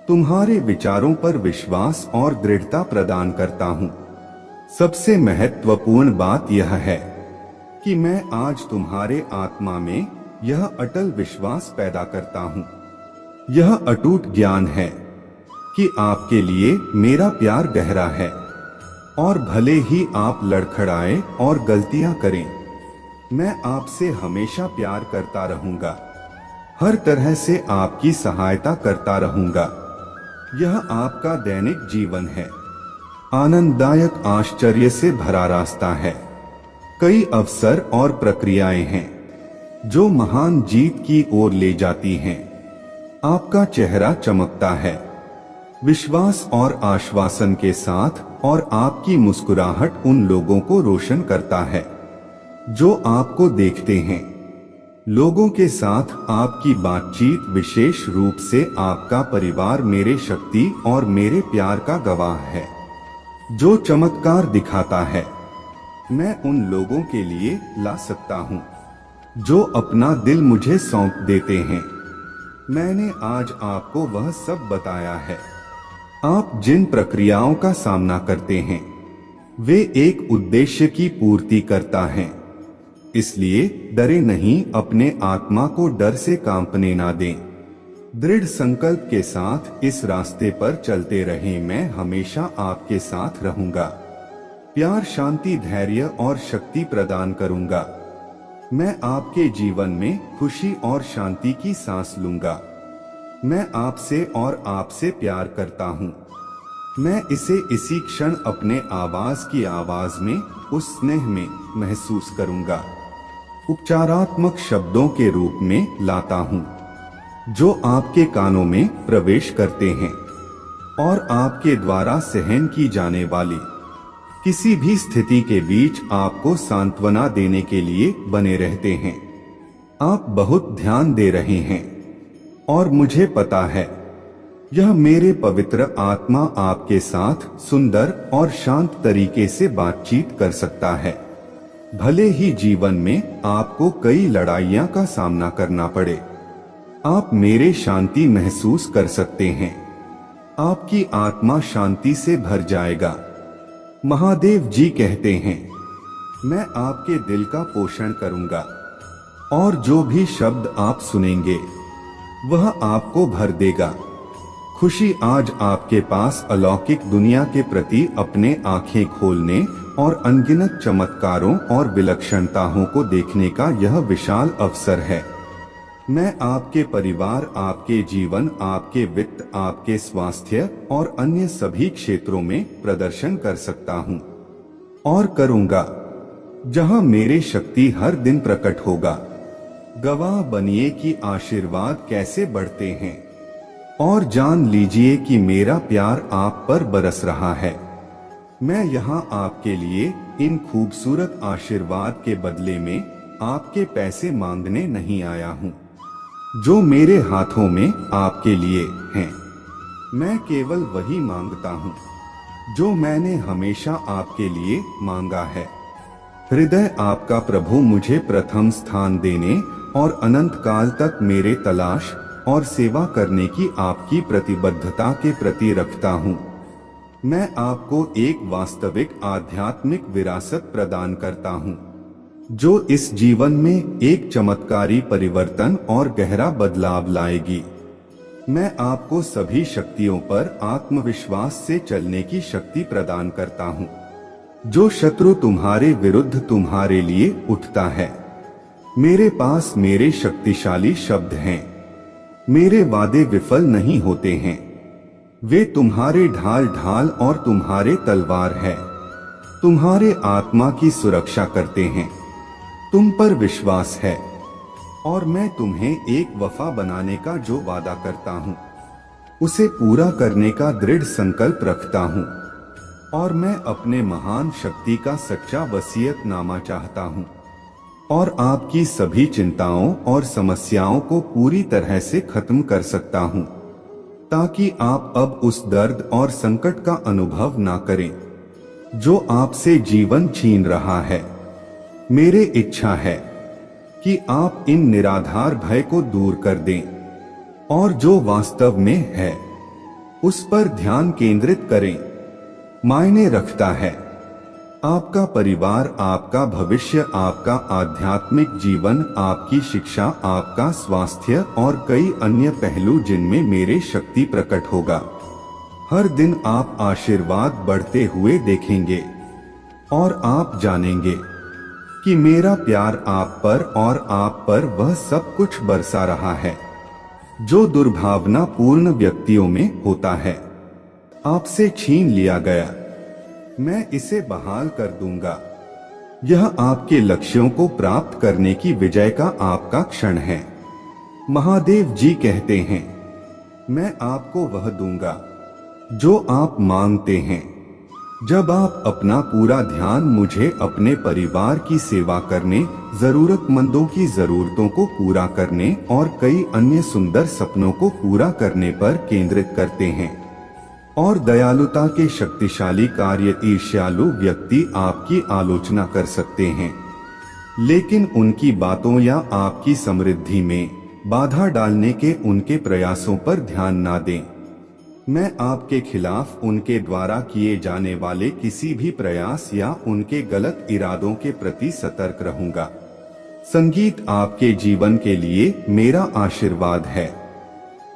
तुम्हारे विचारों पर विश्वास और दृढ़ता प्रदान करता हूँ। सबसे महत्वपूर्ण बात यह है कि मैं आज तुम्हारे आत्मा में यह अटल विश्वास पैदा करता हूँ। यह अटूट ज्ञान है कि आपके लिए मेरा प्यार गहरा है, और भले ही आप लड़खड़ाएं और गलतियां करें, मैं आपसे हमेशा प्यार करता रहूंगा, हर तरह से आपकी सहायता करता रहूंगा। यह आपका दैनिक जीवन है, आनंददायक आश्चर्य से भरा रास्ता है। कई अवसर और प्रक्रियाएं हैं जो महान जीत की ओर ले जाती हैं। आपका चेहरा चमकता है विश्वास और आश्वासन के साथ, और आपकी मुस्कुराहट उन लोगों को रोशन करता है जो आपको देखते हैं। लोगों के साथ आपकी बातचीत, विशेष रूप से आपका परिवार, मेरे शक्ति और मेरे प्यार का गवाह है जो चमत्कार दिखाता है। मैं उन लोगों के लिए ला सकता हूं जो अपना दिल मुझे सौंप देते हैं। मैंने आज आपको वह सब बताया है। आप जिन प्रक्रियाओं का सामना करते हैं वे एक उद्देश्य की पूर्ति करता हैं। इसलिए डरे नहीं, अपने आत्मा को डर से कांपने ना दें। दृढ़ संकल्प के साथ इस रास्ते पर चलते रहें। मैं हमेशा आपके साथ रहूंगा, प्यार, शांति, धैर्य और शक्ति प्रदान करूंगा। मैं आपके जीवन में खुशी और शांति की सांस लूंगा। मैं आपसे और आपसे प्यार करता हूँ। मैं इसे इसी क्षण अपने आवाज की आवाज में, उस स्नेह में महसूस करूंगा। उपचारात्मक शब्दों के रूप में लाता हूँ जो आपके कानों में प्रवेश करते हैं और आपके द्वारा सहन की जाने वाली किसी भी स्थिति के बीच आपको सांत्वना देने के लिए बने रहते हैं। आप बहुत ध्यान दे रहे हैं और मुझे पता है यह मेरे पवित्र आत्मा आपके साथ सुंदर और शांत तरीके से बातचीत कर सकता है। भले ही जीवन में आपको कई लड़ाइयां का सामना करना पड़े, आप मेरे शांति महसूस कर सकते हैं। आपकी आत्मा शांति से भर जाएगा। महादेव जी कहते हैं, मैं आपके दिल का पोषण करूंगा और जो भी शब्द आप सुनेंगे वह आपको भर देगा। खुशी आज आपके पास अलौकिक दुनिया के प्रति अपने आंखें खोलने और अनगिनत चमत्कारों और विलक्षणताओं को देखने का यह विशाल अवसर है। मैं आपके परिवार, आपके जीवन, आपके वित्त, आपके स्वास्थ्य और अन्य सभी क्षेत्रों में प्रदर्शन कर सकता हूँ और करूँगा जहाँ मेरे शक्ति हर दिन प्रकट होगा। गवाह बनिए कि आशीर्वाद कैसे बढ़ते हैं और जान लीजिए कि मेरा प्यार आप पर बरस रहा है। मैं यहाँ आपके लिए इन खूबसूरत आशीर्वाद के बदले में आपके पैसे मांगने नहीं आया हूँ जो मेरे हाथों में आपके लिए हैं। मैं केवल वही मांगता हूँ जो मैंने हमेशा आपके लिए मांगा है। हृदय आपका प्रभु मुझे प्रथम स्थान देने और अनंत काल तक मेरे तलाश और सेवा करने की आपकी प्रतिबद्धता के प्रति रखता हूँ। मैं आपको एक वास्तविक आध्यात्मिक विरासत प्रदान करता हूँ जो इस जीवन में एक चमत्कारी परिवर्तन और गहरा बदलाव लाएगी। मैं आपको सभी शक्तियों पर आत्मविश्वास से चलने की शक्ति प्रदान करता हूँ। जो शत्रु तुम्हारे विरुद्ध तुम्हारे लिए उठता है, मेरे पास मेरे शक्तिशाली शब्द हैं। मेरे वादे विफल नहीं होते हैं, वे तुम्हारे ढाल ढाल और तुम्हारे तलवार है। तुम्हारे आत्मा की सुरक्षा करते हैं। तुम पर विश्वास है और मैं तुम्हें एक वफा बनाने का जो वादा करता हूँ उसे पूरा करने का दृढ़ संकल्प रखता हूँ। और मैं अपने महान शक्ति का सच्चा वसीयतनामा चाहता हूँ और आपकी सभी चिंताओं और समस्याओं को पूरी तरह से खत्म कर सकता हूँ ताकि आप अब उस दर्द और संकट का अनुभव ना करें जो आपसे जीवन छीन रहा है। मेरी इच्छा है कि आप इन निराधार भय को दूर कर दें और जो वास्तव में है उस पर ध्यान केंद्रित करें। मायने रखता है आपका परिवार, आपका भविष्य, आपका आध्यात्मिक जीवन, आपकी शिक्षा, आपका स्वास्थ्य और कई अन्य पहलू जिनमें मेरे शक्ति प्रकट होगा। हर दिन आप आशीर्वाद बढ़ते हुए देखेंगे और आप जानेंगे कि मेरा प्यार आप पर और आप पर वह सब कुछ बरसा रहा है जो दुर्भावना पूर्ण व्यक्तियों में होता है। आपसे छीन लिया गया, मैं इसे बहाल कर दूंगा। यह आपके लक्ष्यों को प्राप्त करने की विजय का आपका क्षण है। महादेव जी कहते हैं, मैं आपको वह दूंगा जो आप मांगते हैं। जब आप अपना पूरा ध्यान मुझे, अपने परिवार की सेवा करने, जरूरतमंदों की जरूरतों को पूरा करने और कई अन्य सुंदर सपनों को पूरा करने पर केंद्रित करते हैं और दयालुता के शक्तिशाली कार्य, ईर्ष्यालु व्यक्ति आपकी आलोचना कर सकते हैं, लेकिन उनकी बातों या आपकी समृद्धि में बाधा डालने के उनके प्रयासों पर ध्यान ना दें। मैं आपके खिलाफ उनके द्वारा किए जाने वाले किसी भी प्रयास या उनके गलत इरादों के प्रति सतर्क रहूंगा। संगीत आपके जीवन के लिए मेरा आशीर्वाद है।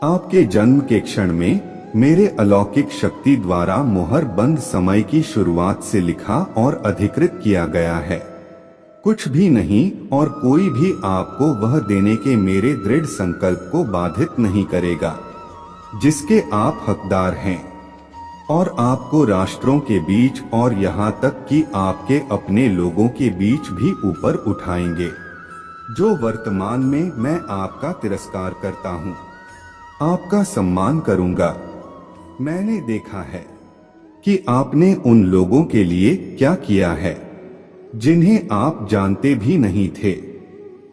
आपके जन्म के क्षण में मेरे अलौकिक शक्ति द्वारा मुहर बंद समय की शुरुआत से लिखा और अधिकृत किया गया है। कुछ भी नहीं और कोई भी आपको वह देने के मेरे दृढ़ संकल्प को बाधित नहीं करेगा जिसके आप हकदार हैं, और आपको राष्ट्रों के बीच और यहाँ तक कि आपके अपने लोगों के बीच भी ऊपर उठाएंगे। जो वर्तमान में मैं आपका तिरस्कार करता हूँ, आपका सम्मान करूँगा। मैंने देखा है कि आपने उन लोगों के लिए क्या किया है जिन्हें आप जानते भी नहीं थे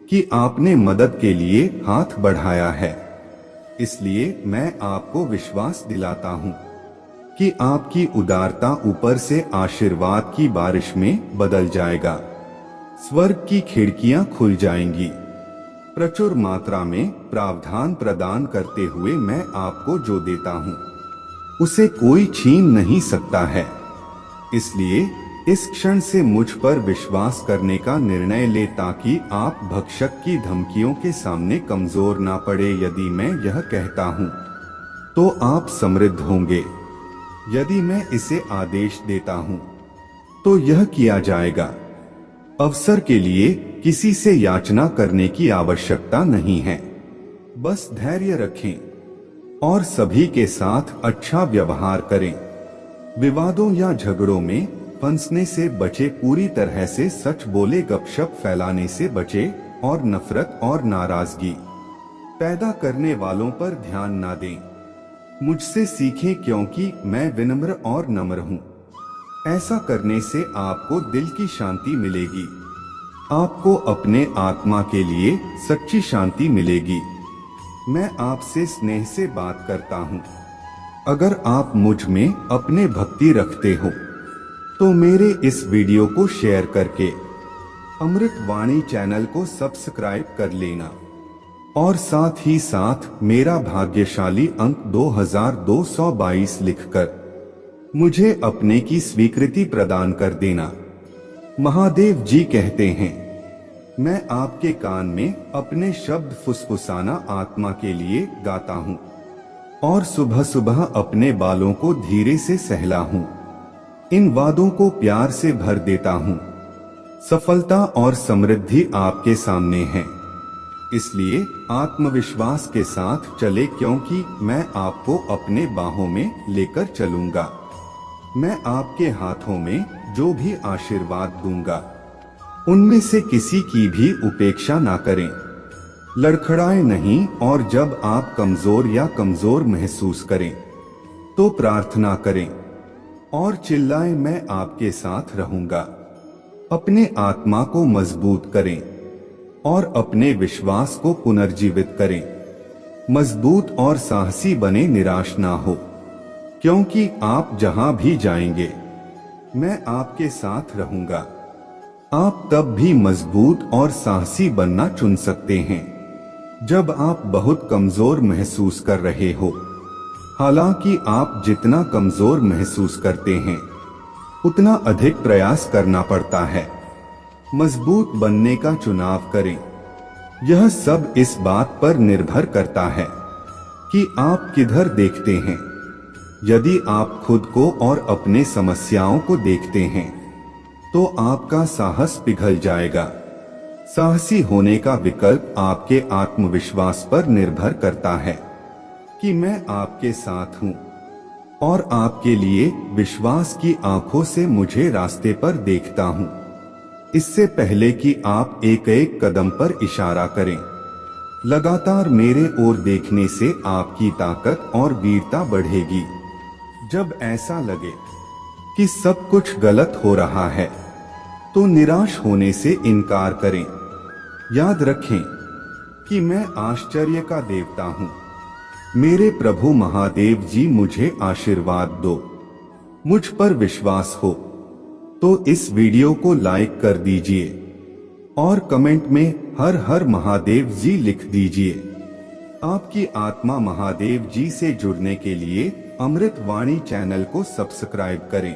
कि आपने मदद के लिए हाथ बढ़ाया है। इसलिए मैं आपको विश्वास दिलाता हूँ कि आपकी उदारता ऊपर से आशीर्वाद की बारिश में बदल जाएगा। स्वर्ग की खिड़कियां खुल जाएंगी। प्रचुर मात्रा में प्रावधान प्रदान करते हुए मैं आपको जो देता हूँ उसे कोई छीन नहीं सकता है। इसलिए इस क्षण से मुझ पर विश्वास करने का निर्णय ले ताकि आप भक्षक की धमकियों के सामने कमजोर ना पड़े। यदि मैं यह कहता हूँ तो आप समृद्ध होंगे। यदि मैं इसे आदेश देता हूँ तो यह किया जाएगा। अवसर के लिए किसी से याचना करने की आवश्यकता नहीं है। बस धैर्य रखें और सभी के साथ अच्छा व्यवहार करें। विवादों या झगड़ों में फंसने से बचे, पूरी तरह से सच बोले, गपशप फैलाने से बचे और नफरत और नाराजगी पैदा करने वालों पर ध्यान ना दें। मुझसे सीखें क्योंकि मैं विनम्र और नम्र हूँ। ऐसा करने से आपको दिल की शांति मिलेगी। आपको अपने आत्मा के लिए सच्ची शांति मिलेगी। मैं आपसे स्नेह से बात करता हूँ। अगर आप मुझ में अपने भक्ति रखते हो तो मेरे इस वीडियो को शेयर करके अमृत वाणी चैनल को सब्सक्राइब कर लेना और साथ ही साथ मेरा भाग्यशाली अंक 2222 लिखकर मुझे अपने की स्वीकृति प्रदान कर देना। महादेव जी कहते हैं, मैं आपके कान में अपने शब्द फुसफुसाना आत्मा के लिए गाता हूँ और सुबह सुबह अपने बालों को धीरे से सहला हूँ। इन वादों को प्यार से भर देता हूँ। सफलता और समृद्धि आपके सामने है, इसलिए आत्मविश्वास के साथ चले क्योंकि मैं आपको अपने बाहों में लेकर चलूंगा। मैं आपके हाथों में जो भी आशीर्वाद दूंगा उनमें से किसी की भी उपेक्षा ना करें। लड़खड़ाए नहीं और जब आप कमजोर या कमजोर महसूस करें तो प्रार्थना करें और चिल्लाएं, मैं आपके साथ रहूंगा। अपने आत्मा को मजबूत करें और अपने विश्वास को पुनर्जीवित करें। मजबूत और साहसी बने, निराश ना हो, क्योंकि आप जहां भी जाएंगे मैं आपके साथ रहूंगा। आप तब भी मजबूत और साहसी बनना चुन सकते हैं जब आप बहुत कमजोर महसूस कर रहे हो। हालांकि आप जितना कमजोर महसूस करते हैं उतना अधिक प्रयास करना पड़ता है। मजबूत बनने का चुनाव करें। यह सब इस बात पर निर्भर करता है कि आप किधर देखते हैं। यदि आप खुद को और अपने समस्याओं को देखते हैं तो आपका साहस पिघल जाएगा। साहसी होने का विकल्प आपके आत्मविश्वास पर निर्भर करता है कि मैं आपके साथ हूं और आपके लिए विश्वास की आंखों से मुझे रास्ते पर देखता हूं। इससे पहले कि आप एक एक कदम पर इशारा करें, लगातार मेरे ओर देखने से आपकी ताकत और वीरता बढ़ेगी। जब ऐसा लगे कि सब कुछ गलत हो रहा है तो निराश होने से इनकार करें। याद रखें कि मैं आश्चर्य का देवता हूं। मेरे प्रभु महादेव जी मुझे आशीर्वाद दो। मुझ पर विश्वास हो तो इस वीडियो को लाइक कर दीजिए और कमेंट में हर हर महादेव जी लिख दीजिए। आपकी आत्मा महादेव जी से जुड़ने के लिए अमृत वाणी चैनल को सब्सक्राइब करें।